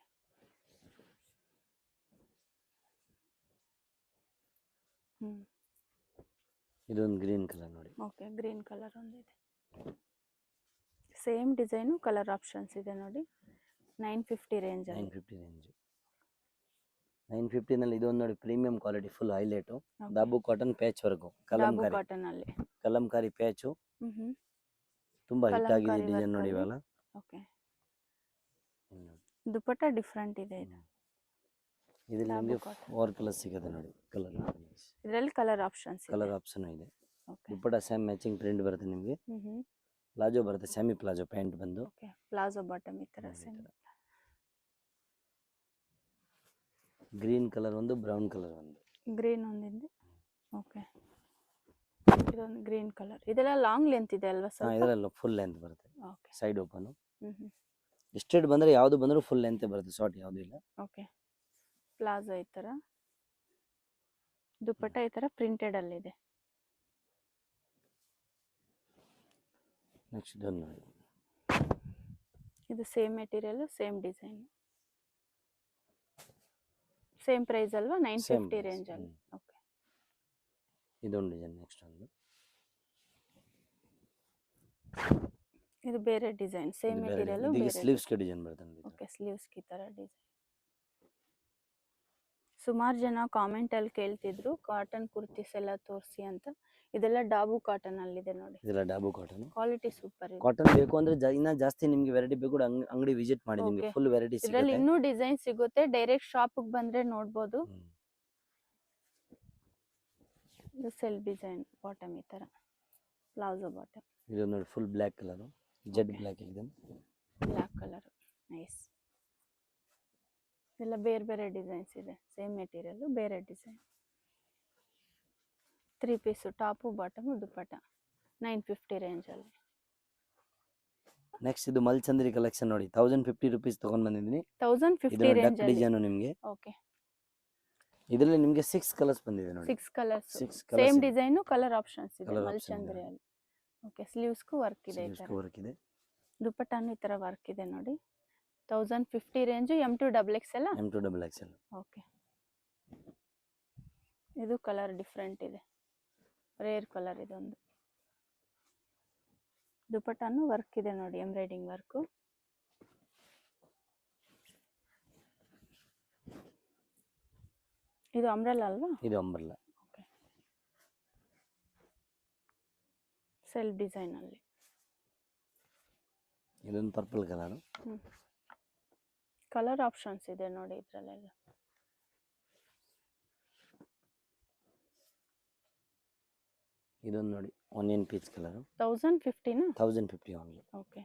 ಇದೊಂದು ಗ್ರೀನ್ ಕಲರ್ ನೋಡಿ. ಓಕೆ. ಗ್ರೀನ್ ಕಲರ್ ಒಂದಿದೆ. ಸೇಮ್ ಡಿಸೈನು, ಕಲರ್ ಆಪ್ಷನ್ಸ್ ಇದೆ ನೋಡಿ. 950 ರೇಂಜ್ ಅಲ್ಲಿ. 950 ರೇಂಜ್. 950 ನಲ್ಲಿ ಇದೊಂದು ನೋಡಿ premium quality full highlight Okay. Dabu cotton patch work dabu cotton ಅಲ್ಲಿ. Kalamkari patch hmm. ತುಂಬಾ ಹಿಟ್ ಆಗಿದೆ ಕಲಂಕಾರಿ ಡಿಸೈನ್ work ನೋಡಿ ಅಲ್ಲಿ. ಇವೆಲ್ಲ. ಓಕೆ. ದುಪಟ್ಟ ಡಿಫ್ರೆಂಟ್ ಇದೆ ಇದು. ಇದ್ರಲ್ಲಿ ಡಾಬು ನಿಮಗೆ cotton. 4 ಕಲರ್ ಸಿಗುತ್ತೆ ನೋಡಿ. ಇದರಲ್ಲಿ ಕಲರ್ ಆಪ್ಷನ್ಸ್ ಇದೆ. ಕಲರ್ ಆಪ್ಷನ್ ಇದೆ. Okay. Dupatta same matching print ಬರುತ್ತೆ ನಿಮಗೆ. ಹ್ಮ್. ಪ್ಲಾಜೋ ಬರುತ್ತೆ ಸೆಮಿ ಪ್ಲಾಜೋ ಪ್ಯಾಂಟ್ ಬಂದು. ಓಕೆ. ಪ್ಲಾಜೋ ಬಾಟಮ್ ಈ ತರ ನೋಡಿ ಈ ಸೇಮ್. ತರ. ಗ್ರೀನ್ ಕಲರ್ ಒಂದು ಬ್ರೌನ್ ಕಲರ್ ಒಂದು. ಗ್ರೀನ್ ಒಂದಿದೆ. ಓಕೆ. ಇದೊಂದು ಗ್ರೀನ್ ಕಲರ್. ಇದೆಲ್ಲ ಲಾಂಗ್ ಲೆಂತ್ ಇದೆ ಅಲ್ವಾ ಹಾ ಸ್ವಲ್ಪ? ಇದರಲ್ಲ ಫುಲ್ ಲೆಂತ್ ಬರುತ್ತೆ. ಓಕೆ. Side open. ಹ್ಮ್. ಎಷ್ಟೆಡ್ ಬಂದ್ರೆ ಯಾವ್ದು ಬಂದ್ರು ಫುಲ್ ಲೆಂತ್ ಬರುತ್ತೆ, ಶಾರ್ಟ್ ಯಾವ್ದು ಇಲ್ಲ. ಓಕೆ. ಪ್ಲಾಜೋ ಈ ತರ. ದುಪಟ್ಟ ಈ ತರ ಪ್ರಿಂಟೆಡ್ ಅಲ್ಲಿ ಇದೆ. ನೆಕ್ಸ್ಟ್ ಇದೊಂದು ನೋಡಿ. ಇದು same material same design. Same price ಅಲ್ವಾ? 950 ರೇಂಜ್ ಅಲ್ಲಿ. ಓಕೆ. ಇದೊಂದು ಡಿಸೈನ್ ನೆಕ್ಸ್ಟ್ ಒಂದು. ಇದು ಬೇರೆ ಡಿಸೈನ್ ಸೇಮ್ ಮೆಟೀರಿಯಲ್ ಇದಕ್ಕೆ ಬೇರೆ. ಸ್ಲೀವ್ಸ್ ಗೆ ಡಿಸೈನ್ ಬರುತ್ತೆ ನೋಡಿ. ಓಕೆ. ಸ್ಲೀವ್ಸ್ ಈ ತರ ಡಿಸೈನ್. ಸುಮಾರು ಜನ ಕಾಮೆಂಟ್ ಅಲ್ಲಿ ಕೇಳ್ತಿದ್ರು ಕಾಟನ್ ಕುರ್ತೀಸ್ ಎಲ್ಲ ತೋರಿಸಿ ಅಂತ. ಇದೆಲ್ಲ ಡಾಬು ಕಾಟನ್ ಅಲ್ಲಿ ಇದೆ ನೋಡಿ. ಇದೆಲ್ಲ ಡಾಬು ಕಾಟನ್. ಕ್ವಾಲಿಟಿ ಸೂಪರ್ ಇದೆ. ಕಾಟನ್ ಬೇಕು ಅಂದ್ರೆ ಇನ್ನ ಜಾಸ್ತಿ ನಿಮ್ಗೆ ವೆರೈಟಿ ಬೇಕು ಅಂಗಡಿ ವಿಸಿಟ್ ಮಾಡಿ, ನಿಮ್ಗೆ Okay. ಫುಲ್ ವೆರೈಟಿ ಇದರಲ್ಲಿ ಸಿಗುತ್ತೆ. ಇನ್ನೂ ಡಿಸೈನ್ ಸಿಗುತ್ತೆ. ಡೈರೆಕ್ಟ್ ಶಾಪ್ ಬಂದ್ರೆ ನೋಡ್ಬೋದು. ಇದು ಸೆಲ್ಫ್ ಡಿಸೈನ್ ಬಾಟಮ್ ಈ ತರ. Palazzo bottom. ಇದು ನೋಡಿ ಫುಲ್ ಬ್ಲ್ಯಾಕ್ ಕಲರ್, ಜೆಡ್ Okay. ಬ್ಲ್ಯಾಕ್ ಇದೆ. Black colour nice. ಎಲ್ಲ ಬೇರೆ ಬೇರೆ ಡಿಸೈನ್ಸ್ ಇದೆ. ಸೇಮ್ ಮೆಟೀರಿಯಲ್ ಬೇರೆ design. 3 piece top bottom dupatta 950 range ಅಲ್ಲಿ. ನೆಕ್ಸ್ಟ್ ಇದು ಮಲ್ಚಂದ್ರಿ ಕಲೆಕ್ಷನ್ ನೋಡಿ, 1050 ರುಪೀಸ್ ತಗೊಂಡ್ ಬಂದಿದ್ದೀನಿ. 1050 ಇದು ರೇಂಜ್ ಡಕ್ ಅಲ್ಲಿ. ಡಿಸೈನ್ ನಿಮ್ಗೆ. ಓಕೆ. ಇದರಲ್ಲಿ ನಿಮ್ಗೆ 6 ಕಲರ್ಸ್ ಬಂದಿದೆ ನೋಡಿ. 6 colours. 6 colours same design colour options ಇದೆ Colour option ಮಲ್ಚಂದ್ರಿ ಇದೆ. ಅಲ್ಲಿ. ಓಕೆ. ಸ್ಲೀವ್ಸ್ಗೂ ವರ್ಕ್ ಇದೆ ಈ ತರ. ವರ್ಕ್ ಇದೆ. ದುಪಟ್ಟಾನು ಈ ತರ ವರ್ಕ್ ಇದೆ ನೋಡಿ. 1050 range M2 XXL. M2 XXL. Okay. ಇದು ಕಲರ್ ಡಿಫ್ರೆಂಟ್ ಇದೆ. ರೇರ್ ಕಲರ್ ಇದೊಂದು. ದುಪಟ್ಟಾನು ವರ್ಕ್ ಇದೆ ನೋಡಿ, ಎಂಬ್ರಾಯ್ಡಿಂಗ್ ವರ್ಕ್. ಇದು ಅಂಬ್ರೆಲಾ ಅಲ್ವಾ? ಇದು ಅಂಬ್ರೆಲಾ. ಓಕೆ. ಸೆಲ್ಫ್ ಡಿಸೈನ್ ಅಲ್ಲಿ. ಇದೊಂದು ಪರ್ಪಲ್ ಕಲರ್. ಕಲರ್ ಆಪ್ಷನ್ಸ್ ಇದೆ ನೋಡಿ ಇದ್ರಲ್ಲೆಲ್ಲ. ಇದೊಂದು ನೋಡಿ ಆನಿಯನ್ ಪೀಚ್ ಕಲರ್. 1050 ನಾ? 1050 ಓನ್ಲಿ. ಓಕೆ.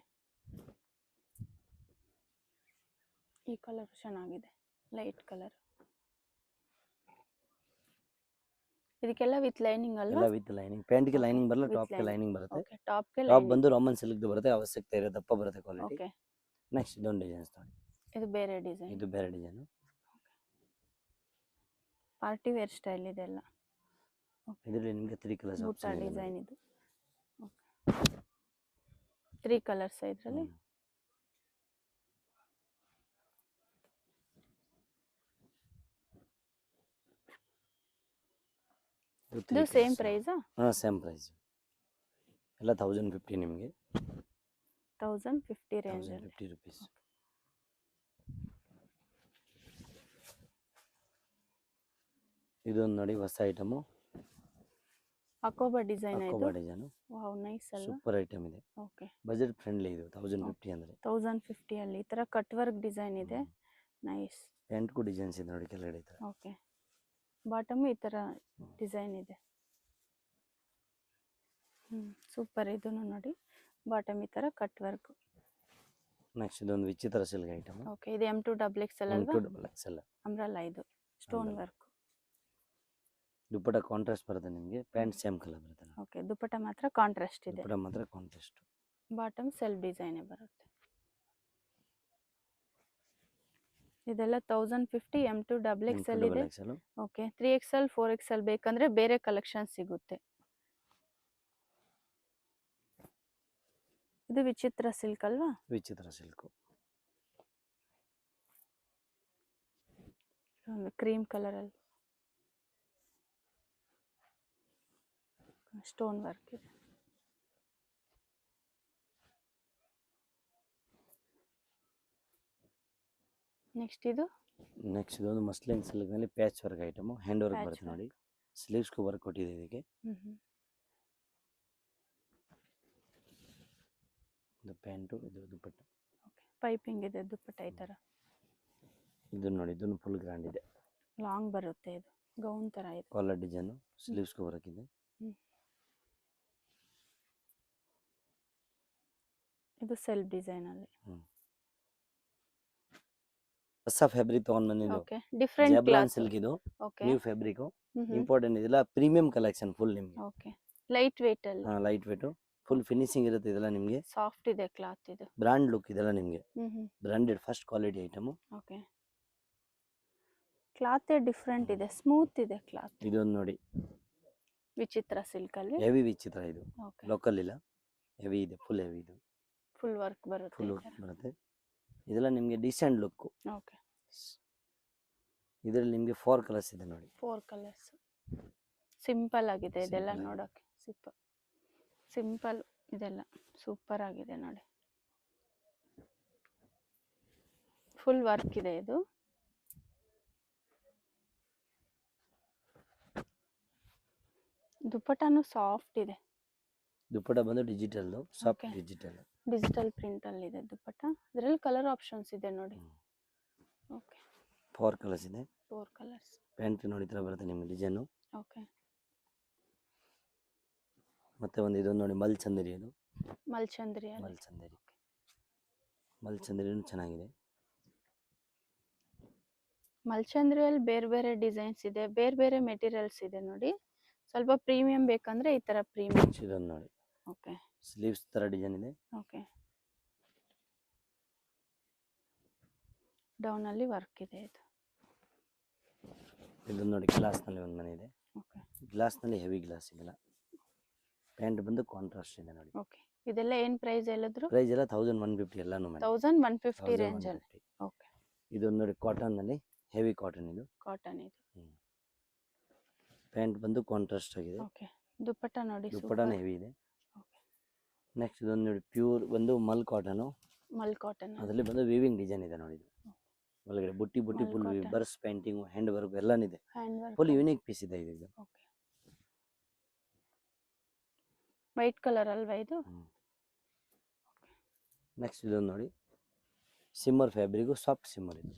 ಈ ಕಲರ್ ಚೆನ್ನಾಗಿದೆ, ಲೈಟ್ ಕಲರ್. ಇದಕ್ಕೆಲ್ಲ ವಿತ್ ಲೈನಿಂಗ್ ಅಲ್ವಾ? ಎಲ್ಲ ವಿತ್ ಲೈನಿಂಗ್. ಪ್ಯಾಂಟ್ ಗೆ Okay. ಲೈನಿಂಗ್ ಬರಲ್ಲ, With ಟಾಪ್ ಗೆ lining. ಲೈನಿಂಗ್ ಬರುತ್ತೆ. ಓಕೆ. ಟಾಪ್ ಗೆ ಟಾಪ್ ಬಂದು ರಾಮನ್ ಸಿಲ್ಕ್ ಬರುತ್ತೆ, ಅವಶ್ಯಕತೆ ಇದೆ, ದಪ್ಪ ಬರುತ್ತೆ ಕ್ವಾಲಿಟಿ. ಓಕೆ. ನೆಕ್ಸ್ಟ್ ಇದೊಂದು ಡಿಸೈನ್ಸ್ ನೋಡಿ. ಇದು ಬೇರೆ ಡಿಸೈನ್. ಇದು ಬೇರೆ ಡಿಸೈನ್. ಪಾರ್ಟಿ ವೇರ್ ಸ್ಟೈಲ್ ಇದೆ ಎಲ್ಲ. ಇದರಲ್ಲಿ ನಿಮಗೆ 3 ಕಲರ್ಸ್ ಬುಟ್ಟ ಆಪ್ಷನ್ ಇದೆ. ಡಿಸೈನ್ ಇದು. ಓಕೆ. 3 ಕಲರ್ಸ್ ಇದರಲ್ಲಿ. ಇದು ಸೇಮ್ ಪ್ರೈಸಾ? ಹಾ ಸೇಮ್ ಪ್ರೈಸ್. ಎಲ್ಲ 1050 ನಿಮಗೆ. 1050 ರೇಂಜ್ ಅಲ್ಲಿ. 1050 ರುಪೀಸ್. ಇದೊಂದು ನೋಡಿ ಹೊಸ ಐಟಮ್. ಅಕೋಬಾ ಡಿಸೈನ್ ಅಕೋಬಾ ಇದು. ಡಿಸೈನ್. ವಾವ್ ನೈಸ್ ಅಲ್ವಾ? ಸೂಪರ್ ಐಟಮ್ ಇದೆ. ಓಕೆ. ಬಜೆಟ್ ಫ್ರೆಂಡ್ಲಿ ಇದು 1050 ಅಂದ್ರೆ. 1050 ಅಲ್ಲಿ ಈ ತರ ಕಟ್ ವರ್ಕ್ ಡಿಸೈನ್ ಇದೆ. ನೈಸ್. ಪ್ಯಾಂಟ್ ಗೂ ಡಿಸೈನ್ಸ್ ಇದೆ ನೋಡಿ ಕೆಳಗಡೆ ಈ ತರ. ಓಕೆ. ಬಾಟಮ್ ಈ ತರ ಡಿಸೈನ್ ಇದೆ. ಸೂಪರ್. ಇದನ್ನು ನೋಡಿ ಬಾಟಮ್ ಈ ತರ ಕಟ್ ವರ್ಕ್. ನೆಕ್ಸ್ಟ್ ಇದೊಂದು ವಿಚಿತ್ರ ಸಿಲ್ಕ್ ಐಟಮ್. ಓಕೆ. ಇದು M2 XXL ಅಲ್ವಾ? M2 XXL. ಅಂಬ್ರೆಲಾ ಇದು ಸ್ಟೋನ್ Umbrella. ವರ್ಕ್. ದುಪ್ಪಟ್ಟ ಕಾಂಟ್ರಾಸ್ಟ್ ಬರುತ್ತೆ ನಿಮಗೆ, ಪ್ಯಾಂಟ್ ಸೇಮ್ ಕಲರ್ ಬರುತ್ತೆ. ಓಕೆ. ದುಪಟ್ಟ ಮಾತ್ರ ಕಾಂಟ್ರಾಸ್ಟ್ ಇದೆ. ದುಪ್ಪಟ್ಟ ಮಾತ್ರ ಕಾಂಟ್ರಾಸ್ಟ್. ಬಾಟಮ್ ಸೆಲ್ಫ್ ಡಿಸೈನ್ ಬರುತ್ತೆ. ಇದೆಲ್ಲ 1050 M2 XXL ಇದೆ. XXL. ಓಕೆ. 3XL 4XL ಬೇಕಂದ್ರೆ ಬೇರೆ ಕಲೆಕ್ಷನ್ ಸಿಗುತ್ತೆ. ಇದು ವಿಚಿತ್ರ ಸಿಲ್ಕ್ ಅಲ್ವಾ? ವಿಚಿತ್ರ ಸಿಲ್ಕ್. ಒಂದು ಕ್ರೀಮ್ ಕಲರ್ ಅಲ್ಲಿ ಸ್ಟೋನ್ ವರ್ಕ್ ಇದೆ. ನೆಕ್ಸ್ಟ್ ಇದು ನೆಕ್ಸ್ಟ್ ಇದೊಂದು ಮಸ್ಲಿನ್ ಸಿಲ್ಕ್ನಲ್ಲಿ patch work item, hand work Patch ಬರುತ್ತೆ work. ನೋಡಿ. ಸ್ಲೀವ್ಸ್ಗೂ ವರ್ಕ್ ಕೊಟ್ಟಿದೆ ಇದಕ್ಕೆ. ಇದು ಪ್ಯಾಂಟು, ಇದು ದುಪ್ಪಟ್ಟ. ಪೈಪಿಂಗ್ ಇದೆ ದುಪ್ಪಟ್ಟ ಈ ಥರ ಇದು ನೋಡಿ, ಇದನ್ನು ಫುಲ್ ಗ್ರ್ಯಾಂಡ್ ಇದೆ. ಲಾಂಗ್ ಬರುತ್ತೆ, ಇದು ಗೌನ್ ಥರ ಇದೆ. ಕಾಲರ್ ಡಿಸೈನು, ಸ್ಲೀವ್ಸ್ಗೂ ವರ್ಕ್ ಇದೆ. ಇದು ಸೆಲ್ಫ್ ಡಿಸೈನಲ್ಲಿ. ಹೊಸ ಫ್ಯಾಬ್ರಿಕ್ ತಗೊಂಡ್ ಬಂದಿದ್ದು, ಓಕೆ, ಡಿಫ್ರೆಂಟ್ ಜಾಬ್ರಾನ್ ಕ್ಲಾತ್. ಸಿಲ್ಕ್ ಇದು, ಓಕೆ, ನ್ಯೂ ಫ್ಯಾಬ್ರಿಕ್, ಇಂಪಾರ್ಟೆಂಟ್ ಇದೆಲ್ಲ ಪ್ರೀಮಿಯಂ ಕಲೆಕ್ಷನ್ ಫುಲ್ ನಿಮ್ಗೆ. ಓಕೆ, ಲೈಟ್ ವೇಟ್ ಅಲ್ಲಿ, ಲೈಟ್ ವೇಟ್, ಫುಲ್ ಫಿನಿಶಿಂಗ್ ಇರುತ್ತೆ ಇದೆಲ್ಲ ನಿಮ್ಗೆ. ಸಾಫ್ಟ್ ಇದೆ ಕ್ಲಾತ್ ಇದು. ಬ್ರಾಂಡ್ ಲುಕ್ ಇದೆಲ್ಲ ನಿಮ್ಗೆ, branded first quality item. Okay, cloth different ಇದೆ, ಸ್ಮೂತ್ ಇದೆ ಕ್ಲಾತ್. ಇದೊಂದು ನೋಡಿ, ವಿಚಿತ್ರ ಸಿಲ್ಕ್ ಅಲ್ಲಿ. ಹೆವಿ ವಿಚಿತ್ರ ಇದು, ಓಕೆ, ಲೋಕಲ್ ಇಲ್ಲ, ಹೆವಿ ಇದೆ, ಫುಲ್ ಹೆವಿ ಇದು, ಫುಲ್ ವರ್ಕ್ ಬರುತ್ತೆ ಫುಲ್ ಈ ಥರ. ಬರುತ್ತೆ. ಇದೆಲ್ಲ ನಿಮ್ಗೆ ಡಿಸೆಂಟ್ ಲುಕ್. ಓಕೆ, ಇದರಲ್ಲಿ ನಿಮ್ಗೆ 4 ಕಲರ್ಸ್ ಇದೆ ನೋಡಿ. 4 ಕಲರ್ಸ್. ಸಿಂಪಲ್ ಆಗಿದೆ ಇದೆಲ್ಲ Simple ನೋಡೋಕೆ, ಸಿಂಪಲ್ ಇದೆಲ್ಲ ಸೂಪರ್ ಆಗಿದೆ ನೋಡಿ. ಫುಲ್ ವರ್ಕ್ ಇದೆ ಇದು. ದುಪ್ಪಟ್ಟನು ಸಾಫ್ಟ್ ಇದೆ. ದುಪ್ಪಟ್ಟ ಬಂದು digital, soft Okay. Digital. Digital print ಅಲ್ಲಿ ಇದೆ ದುಪ್ಪಟ್ಟ. ಇದರಲ್ಲಿ ಕಲರ್ ಆಪ್ಷನ್ಸ್ ಇದೆ ನೋಡಿ. ಓಕೆ, 4 ಕಲರ್ಸ್ ಇದೆ. 4 ಕಲರ್ಸ್. ಪ್ಯಾಂಟ್ ನೋಡಿ ಈ ಥರ ಬರುತ್ತೆ ನಿಮ್ಗೆ ಡಿಸೈನು. ಓಕೆ, ಮತ್ತೆ ಒಂದು ಇದೊಂದು ನೋಡಿ, ಮಲ್ಚಂದರಿ, ಇದು ಮಲ್ಚಂದ್ರಿ ಅಲ್ಲಿ. ಮಲ್ಚಂದರಿ, ಮಲ್ಚಂದರಿನೂ ಚೆನ್ನಾಗಿದೆ. ಮಲ್ಚಂದ್ರಿಯಲ್ಲಿ ಬೇರೆ ಬೇರೆ ಡಿಸೈನ್ಸ್ ಇದೆ, ಬೇರೆ ಬೇರೆ ಮೆಟೀರಿಯಲ್ಸ್ ಇದೆ ನೋಡಿ. ಸ್ವಲ್ಪ ಪ್ರೀಮಿಯಂ ಬೇಕಂದ್ರೆ ಈ ತರ ಪ್ರೀಮಿಯಂ. ಇದೊಂದು ನೋಡಿ, ಓಕೆ, ಸ್ಲೀವ್ಸ್ ತರ ಡಿಸೈನ್ ಇದೆ. ಓಕೆ, ಡೌನ್ ಅಲ್ಲಿ ವರ್ಕ್ ಇದೆ ಇದು. ಇದೊಂದು ನೋಡಿ, ಗ್ಲಾಸ್ ನಲ್ಲಿ ಒಂದು ಮನೆ ಇದೆ. ಓಕೆ, ಗ್ಲಾಸ್ ನಲ್ಲಿ ಹೆವಿ ಗ್ಲಾಸ್ ಇದೆಲ್ಲ. ಪ್ಯಾಂಟ್ ಬಂದು ಕಾಂಟ್ರಾಸ್ಟ್ ಇದೆ ನೋಡಿ. ಓಕೆ, ಇದೆಲ್ಲ ಏನ್ ಪ್ರೈಸ್ ಹೇಳಿದ್ರು? ಪ್ರೈಸ್ ಎಲ್ಲ 1150 ಎಲ್ಲಾನು ಮೇಲೆ. 1150 ರೇಂಜ್ ಅಲ್ಲಿ. 1150. ಓಕೆ, ಇದೊಂದು ನೋಡಿ, ಕಾಟನ್ ನಲ್ಲಿ ಹೆವಿ ಕಾಟನ್ ಇದು. ಕಾಟನ್ ಇದು. ಪ್ಯಾಂಟ್ ಬಂದು ಕಾಂಟ್ರಾಸ್ಟ್ ಆಗಿದೆ. ಓಕೆ, ದುಪ್ಪಟ್ಟ ನೋಡಿ, ದುಪ್ಪಟ್ಟನ ಹೆವಿ ಇದೆ. ಓಕೆ, ನೆಕ್ಸ್ಟ್ ಇದೊಂದು ನೋಡಿ, ಪ್ಯೂರ್ ಬಂದು ಮಲ್ ಕಾಟನ್, ಮಲ್ ಕಾಟನ್. ಅದರಲ್ಲಿ ಬಂದು ವೀವಿಂಗ್ ಡಿಸೈನ್ ಇದೆ ನೋಡಿ. ಇದು ಒಳಗಡೆ ಬುಟ್ಟಿ ಬುಟ್ಟಿ ಮಲ್ full cotton. Birds painting, hand work ಎಲ್ಲಾನಿದೆ. Hand work. Full unique piece ಇದೆ ಇದು. ಓಕೆ, ವೈಟ್ ಕಲರ್ ಅಲ್ವಾ ಇದು? ನೆಕ್ಸ್ಟ್ ಇದೊಂದು ನೋಡಿ, ಸಿಮ್ಮರ್ ಫ್ಯಾಬ್ರಿಕ್, ಸಾಫ್ಟ್ ಸಿಮ್ಮರ್ ಇದು.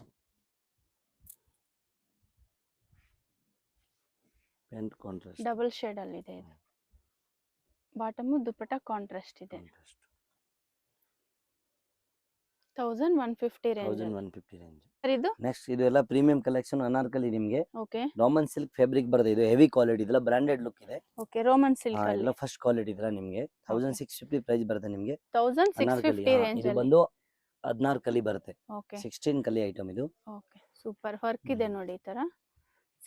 ಪ್ಯಾಂಟ್ ಕಾಂಟ್ರಾಸ್ಟ್, ಡಬಲ್ ಶೇಡ್ ಅಲ್ಲಿ ಇದೆ ಇದು. ಬಾಟಮ್ ದುಪ್ಪಟ್ಟ ಕಾಂಟ್ರಾಸ್ಟ್ ಇದೆ. 1150 ರೇಂಜ್. 1150 ರೇಂಜ್. ಇದು ನೆಕ್ಸ್ಟ್ ಇದು ಎಲ್ಲ ಪ್ರೀಮಿಯಂ ಕಲೆಕ್ಷನ್, ಅನಾರ್ಕಲಿ ನಿಮಗೆ. ಓಕೆ, ರೋಮನ್ ಸಿಲ್ಕ್ ಫ್ಯಾಬ್ರಿಕ್ ಬರುತ್ತೆ, ಇದು ಹೆವಿ ಕ್ವಾಲಿಟಿ, ಇದೆಲ್ಲ ಬ್ರಾಂಡೆಡ್ ಲುಕ್ ಇದೆ. ಓಕೆ, ರೋಮನ್ ಸಿಲ್ಕ್ ಅಲ್ಲಿ. ಎಲ್ಲ ಫಸ್ಟ್ ಕ್ವಾಲಿಟಿ ಇದೆಲ್ಲ ನಿಮಗೆ 1650 ಪ್ರೈಸ್ ಬರುತ್ತೆ ನಿಮಗೆ. 1650 ರೇಂಜ್ ಇದು ಅಲ್ಲಿ. ಬಂದು 16 ಕಲಿ ಬರುತ್ತೆ, ಓಕೆ, 16 ಕಲಿ ಐಟಮ್ ಇದು. ಓಕೆ, ಸೂಪರ್ ವರ್ಕ್ ಇದೆ ನೋಡಿ ಈ ತರ.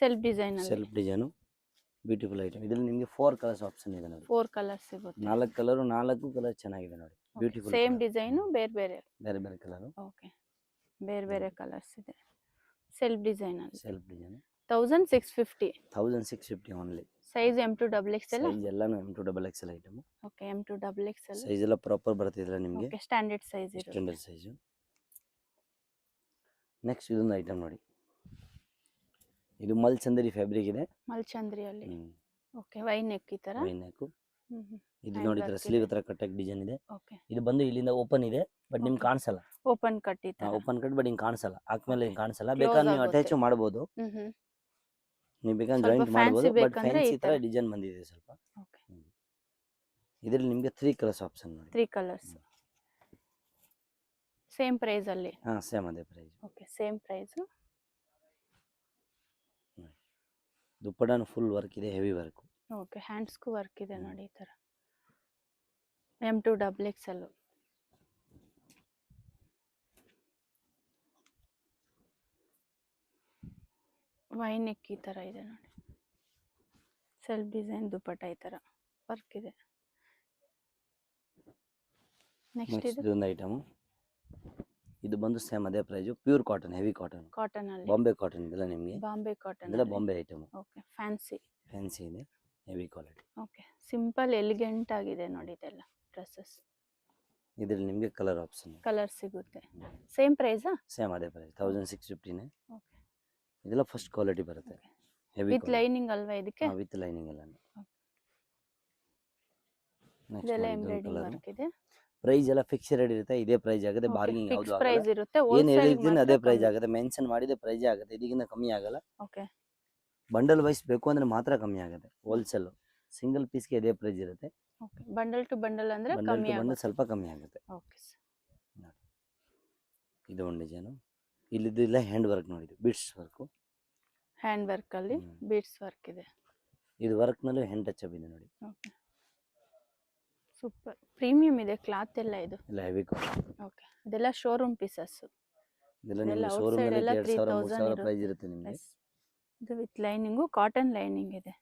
ಸೆಲ್ಫ್ ಡಿಸೈನ್ ಅಲ್ಲಿ. Self design, beautiful item. ಇದರಲ್ಲಿ ನಿಮಗೆ 4 ಕಲರ್ಸ್ ಆಪ್ಷನ್ ಇದೆ ನೋಡಿ. 4 ಕಲರ್ಸ್ ಸಿಗುತ್ತೆ. 4 ಕಲರ್, 4 ಕಲರ್ ಚೆನ್ನಾಗಿದೆ ನೋಡಿ. ಬ್ಯೂಟಿಫುಲ್, ಸೇಮ್ ಡಿಸೈನು, ಬೇರೆ ಬೇರೆ. ಬೇರೆ ಬೇರೆ ಕಲರ್. ಓಕೆ, ಬೇರೆ ಬೇರೆ ಕಲರ್ಸ್ ಇದೆ. ಸೆಲ್ಫ್ ಡಿಸೈನ್ ಅಲ್ಲಿ. Self design 1650. 1650 only. Size M2 XXL. Size ಎಲ್ಲಾನು M2 XXL item. Okay, M2 XXL. Size ಎಲ್ಲ ಪ್ರಾಪರ್ ಬರುತ್ತೆ ಇದೆಲ್ಲ ನಿಮಗೆ. ಓಕೆ, ಸ್ಟ್ಯಾಂಡರ್ಡ್ ಸೈಜ್ ಇರುತ್ತೆ. Standard size. ನೆಕ್ಸ್ಟ್ ಇದೊಂದು ಐಟಮ್ ನೋಡಿ, ಇದು ಮಲ್ಚಂದರಿ ಫ್ಯಾಬ್ರಿಕ್ ಇದೆ. ಮಲ್ಚಂದ್ರಿ ಅಲ್ಲಿ. ಓಕೆ, ವೈ ನೆಕ್ ಈ ತರ. ವೈನಾಕು. ಇದು Hand ನೋಡಿ work ತರ ಇದೆ. ಸ್ಲೀವ್ ತರ ಕಟ್ಟಕ್ ಡಿಸೈನ್ ಇದೆ. ಓಕೆ, ಇದು ಬಂದು ಇಲ್ಲಿಂದ ಓಪನ್ ಇದೆ, ಬಟ್ ನಿಮ್ಗೆ Okay. ಕಾಣಿಸಲ್ಲ. ಓಪನ್ ಕಟ್ ಈ ತರ. ಓಪನ್ ಕಟ್, ಬಟ್ ಹಿಂಗ್ ಕಾಣಿಸಲ್ಲ. ಆದ್ಮೇಲೆ Okay. ಹಿಂಗ್ ಕಾಣಿಸಲ್ಲ. Close ಬೇಕಾದ್ರೆ ನೀವು ಆಗುತ್ತೆ. ಅಟ್ಯಾಚ್ ಮಾಡಬಹುದು, ನೀವು ಬೇಕಾದ್ರೆ ಸ್ವಲ್ಪ ಜಾಯಿಂಟ್ fancy ಮಾಡಬಹುದು, ಬಟ್ ಬೇಕಂದ್ರೆ ಫ್ಯಾನ್ಸಿ ಈ ತರ ತರ. ಡಿಸೈನ್ ಬಂದಿದೆ ಸ್ವಲ್ಪ. ಓಕೆ, ಇದರಲ್ಲಿ ನಿಮಗೆ 3 ಕಲರ್ಸ್ ಆಪ್ಷನ್ ನೋಡಿ. 3 ಕಲರ್ಸ್. ಸೇಮ್ ಪ್ರೈಸ್ ಅಲ್ಲಿ. ಸೇಮ್ ಅದೇ ಪ್ರೈಸ್. Okay, same price. ದುಪ್ಪಟಾನು ಫುಲ್ ವರ್ಕ್ ಇದೆ, ಹೆವಿ ವರ್ಕ್. ಓಕೆ, ಹ್ಯಾಂಡ್ಸ್ಗೂ ವರ್ಕ್ ಇದೆ ನೋಡಿ ಈ ತರ. M2 XXL. ವೈ ನೆಕ್ ಈ ತರ ಇದೆ ನೋಡಿ. ಸೆಲ್ಫ್ ಡಿಸೈನ್ ದುಪ್ಪಟ್ಟ ಈ ತರ ವರ್ಕ್ ಇದೆ. ನೆಕ್ಸ್ಟ್ ನೆಕ್ಸ್ಟ್ ಇದು ಇದೊಂದು ಐಟಮ್, ಇದು ಬಂದು ಸೇಮ್ ಅದೇ price, pure cotton, heavy cotton, cotton ಅಲ್ಲಿ. ಬಾಂಬೆ ಕಾಟನ್ ಇದೆಲ್ಲ ನಿಮಗೆ. ಬಾಂಬೆ ಕಾಟನ್. ಇದೆಲ್ಲ Bombay item. Okay, fancy. Fancy ಇದೆ, heavy quality. Okay, simple elegant ಆಗಿದೆ ನೋಡಿ ಇದೆಲ್ಲ ಡ್ರೆಸ್ಸಸ್. ಇದ್ರಲ್ಲಿ ನಿಮಗೆ ಕಲರ್ ಆಪ್ಷನ್ ಕಲರ್ ಸಿಗುತ್ತೆ. ಸೇಮ್ ಪ್ರೈಸಾ? ಸೇಮ್ ಅದೇ ಪ್ರೈಸ್ 1650ನೇ. ಓಕೆ. ಇದೆಲ್ಲ ಫಸ್ಟ್ ಕ್ವಾಲಿಟಿ ಬರುತ್ತೆ, ಹೆವಿ ವಿತ್ ಲೈನಿಂಗ್ ಅಲ್ವಾ ಇದಕ್ಕೆ? ವಿತ್ ಲೈನಿಂಗ್ ಎಲ್ಲ. ಇದೆಲ್ಲ ಎಂಬ್ರಾಯ್ಡಿಂಗ್ ವರ್ಕ್ ಇದೆ. ಪ್ರೈಸ್ ಎಲ್ಲ ಫಿಕ್ಸ್ ರೇಟ್ ಇರುತ್ತೆ, ಇದೇ ಪ್ರೈಸ್ ಆಗುತ್ತೆ, ಬಾರ್ಗಿಂಗ್ ಯಾವುದು ಫಿಕ್ಸ್ ಪ್ರೈಸ್ ಆಗಲ್ಲ. ಇರುತ್ತೆ. ಏನ್ ಹೋಲ್ಸೇಲ್ ಹೇಳಿದ್ದೀನಿ ಅದೇ ಪ್ರೈಸ್ ಆಗುತ್ತೆ, ಮೆನ್ಷನ್ ಮಾಡಿದ ಪ್ರೈಸ್ ಆಗುತ್ತೆ, ಇದಕ್ಕಿಂತ ಕಮ್ಮಿ ಆಗಲ್ಲ. ಓಕೆ. ಬಂಡಲ್ ವೈಸ್ ಬೇಕು ಅಂದ್ರೆ ಮಾತ್ರ ಕಮ್ಮಿ ಆಗುತ್ತೆ. ಹೋಲ್ಸೇಲ್ ಸಿಂಗಲ್ ಪೀಸ್ಗೆ ಇದೇ ಪ್ರೈಸ್ ಇರುತ್ತೆ. ಓಕೆ. ಬಂಡಲ್ ಟು ಬಂಡಲ್ ಅಂದ್ರೆ ಬಂಡಲ್ ಕಮ್ಮಿ ಟು ಬಂಡಲ್ ಆಗುತ್ತೆ. ಸ್ವಲ್ಪ ಕಮ್ಮಿ ಆಗುತ್ತೆ. Okay sir. ಇದು ಒಂದು ಡಿಸೈನು. ಇಲ್ಲಿದ್ದೆಲ್ಲ ಹ್ಯಾಂಡ್ ವರ್ಕ್ ನೋಡಿದ್ದು, ಬಿಟ್ಸ್ ವರ್ಕು. ಹ್ಯಾಂಡ್ ವರ್ಕ್ ಅಲ್ಲಿ ಬೀಡ್ಸ್ ವರ್ಕ್ ಇದೆ. ಇದು ವರ್ಕ್ ನಲ್ಲಿ ಹ್ಯಾಂಡ್ ಟಚ್ ಅಪ್ ಇದೆ ನೋಡಿ. ಓಕೆ. ಸೂಪರ್ ಪ್ರೀಮಿಯಂ ಇದೆ ಕ್ಲಾತ್ ಎಲ್ಲ ಇದು. ಎಲ್ಲ ಹೆವಿ ಓಕೆ. ಇದೆಲ್ಲ ಶೋರೂಮ್ ಪೀಸಸ್. ಇದೆಲ್ಲ ನಿಮಗೆ ಶೋರೂಮ್ ಅಲ್ಲಿ 2000 3000 ಪ್ರೈಸ್ ಇರುತ್ತೆ ನಿಮಗೆ. ಇದು ವಿತ್ ಲೈನಿಂಗು, ಕಾಟನ್ ಲೈನಿಂಗ್ ಇದೆ.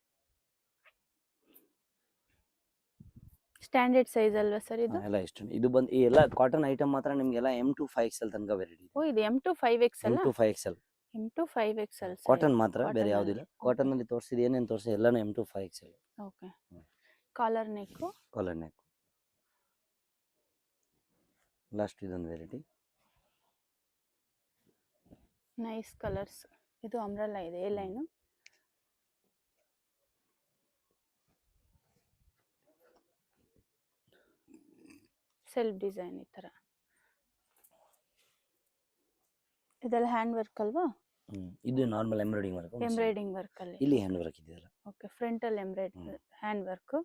ಸ್ಟ್ಯಾಂಡರ್ಡ್ ಸೈಜ್ ಅಲ್ವಾ ಸರ್ ಇದು? ಎಲ್ಲ ಎಷ್ಟು ಇದು ಬಂದು ಈ ಎಲ್ಲ ಕಾಟನ್ ಐಟಮ್ ಮಾತ್ರ ನಿಮಗೆಲ್ಲ M to 5XL ತನಕ ವೆರೈಟಿ ಇದೆ. ಓ ಇದು M to 5XL. M to 5XL M to 5XL cotton ಮಾತ್ರ, Cotton ಬೇರೆ ಯಾವುದಿಲ್ಲ. ಕಾಟನ್ ಅಲ್ಲಿ ತೋರಿಸಿದ ಏನೇನು ತೋರಿಸಿದ ಎಲ್ಲಾನು M to 5XL. Okay. Collar neck. Collar neck. Last ಇದೊಂದು ವೆರೈಟಿ. Nice colours. ಇದು ಅಂಬ್ರೆಲಾ ಇದೆ, ಎ ಲೈನ್. ಸೆಲ್ಫ್ ಡಿಸೈನ್ ಈ ತರ. ಇದೆಲ್ಲ ಹ್ಯಾಂಡ್ ವರ್ಕ್ ಅಲ್ವಾ? ಇದು normal embroidering work. Embroidering work ಅಲ್ಲಿ. ಇಲ್ಲಿ ಹ್ಯಾಂಡ್ ವರ್ಕ್ ಇದೆಯಲ್ಲ. ಓಕೆ. ಫ್ರಂಟ್ ಅಲ್ಲಿ ಹ್ಯಾಂಡ್ ವರ್ಕ್.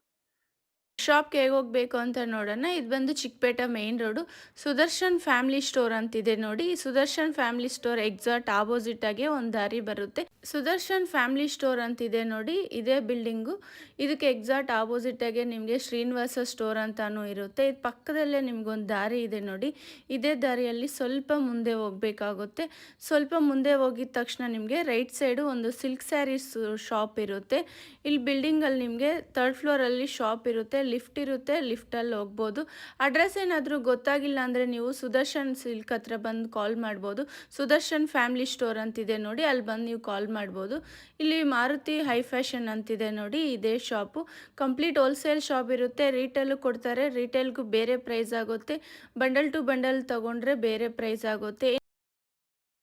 ಶಾಪ್ಗೆ ಹೇಗೆ ಹೋಗ್ಬೇಕು ಅಂತ ನೋಡೋಣ. ಇದು ಬಂದು Chikkapete main road, Sudarshan family store ಅಂತಿದೆ ನೋಡಿ. ಈ Sudarshan family store exact opposite ಆಗಿ ಒಂದು ದಾರಿ ಬರುತ್ತೆ. ಸುದರ್ಶನ್ ಫ್ಯಾಮಿಲಿ ಸ್ಟೋರ್ ಅಂತಿದೆ ನೋಡಿ, ಇದೇ ಬಿಲ್ಡಿಂಗು. ಇದಕ್ಕೆ ಎಕ್ಸಾಕ್ಟ್ ಆಪೋಸಿಟ್ ಆಗಿ ನಿಮಗೆ ಶ್ರೀನಿವಾಸ ಸ್ಟೋರ್ ಅಂತಾನು ಇರುತ್ತೆ. ಇದು ಪಕ್ಕದಲ್ಲೇ ನಿಮ್ಗೊಂದು ದಾರಿ ಇದೆ ನೋಡಿ. ಇದೇ ದಾರಿಯಲ್ಲಿ ಸ್ವಲ್ಪ ಮುಂದೆ ಹೋಗ್ಬೇಕಾಗುತ್ತೆ. ಸ್ವಲ್ಪ ಮುಂದೆ ಹೋಗಿದ ತಕ್ಷಣ ನಿಮಗೆ ರೈಟ್ ಸೈಡು ಒಂದು ಸಿಲ್ಕ್ ಸ್ಯಾರೀಸ್ ಶಾಪ್ ಇರುತ್ತೆ. ಇಲ್ಲಿ ಬಿಲ್ಡಿಂಗಲ್ಲಿ ನಿಮಗೆ 3rd ಫ್ಲೋರಲ್ಲಿ ಶಾಪ್ ಇರುತ್ತೆ, ಲಿಫ್ಟ್ ಇರುತ್ತೆ, ಲಿಫ್ಟಲ್ಲಿ ಹೋಗ್ಬೋದು. ಅಡ್ರೆಸ್ ಏನಾದರೂ ಗೊತ್ತಾಗಿಲ್ಲ ಅಂದರೆ ನೀವು ಸುದರ್ಶನ್ ಸಿಲ್ಕ್ ಹತ್ರ ಬಂದು ಕಾಲ್ ಮಾಡ್ಬೋದು. ಸುದರ್ಶನ್ ಫ್ಯಾಮಿಲಿ ಸ್ಟೋರ್ ಅಂತಿದೆ ನೋಡಿ, ಅಲ್ಲಿ ಬಂದು ನೀವು ಕಾಲ್ ಮಾಡ್ಬೋದು. ಇಲ್ಲಿ ಮಾರುತಿ ಹೈ ಫ್ಯಾಷನ್ ಅಂತಿದೆ ನೋಡಿ, ಇದೇ ಶಾಪು. ಕಂಪ್ಲೀಟ್ ಹೋಲ್ಸೇಲ್ ಶಾಪ್ ಇರುತ್ತೆ, ರೀಟೇಲು ಕೊಡ್ತಾರೆ. ರೀಟೇಲ್ಗೂ ಬೇರೆ ಪ್ರೈಸ್ ಆಗುತ್ತೆ, ಬಂಡಲ್ ಟು ಬಂಡಲ್ ತೊಗೊಂಡ್ರೆ ಬೇರೆ ಪ್ರೈಸ್ ಆಗುತ್ತೆ.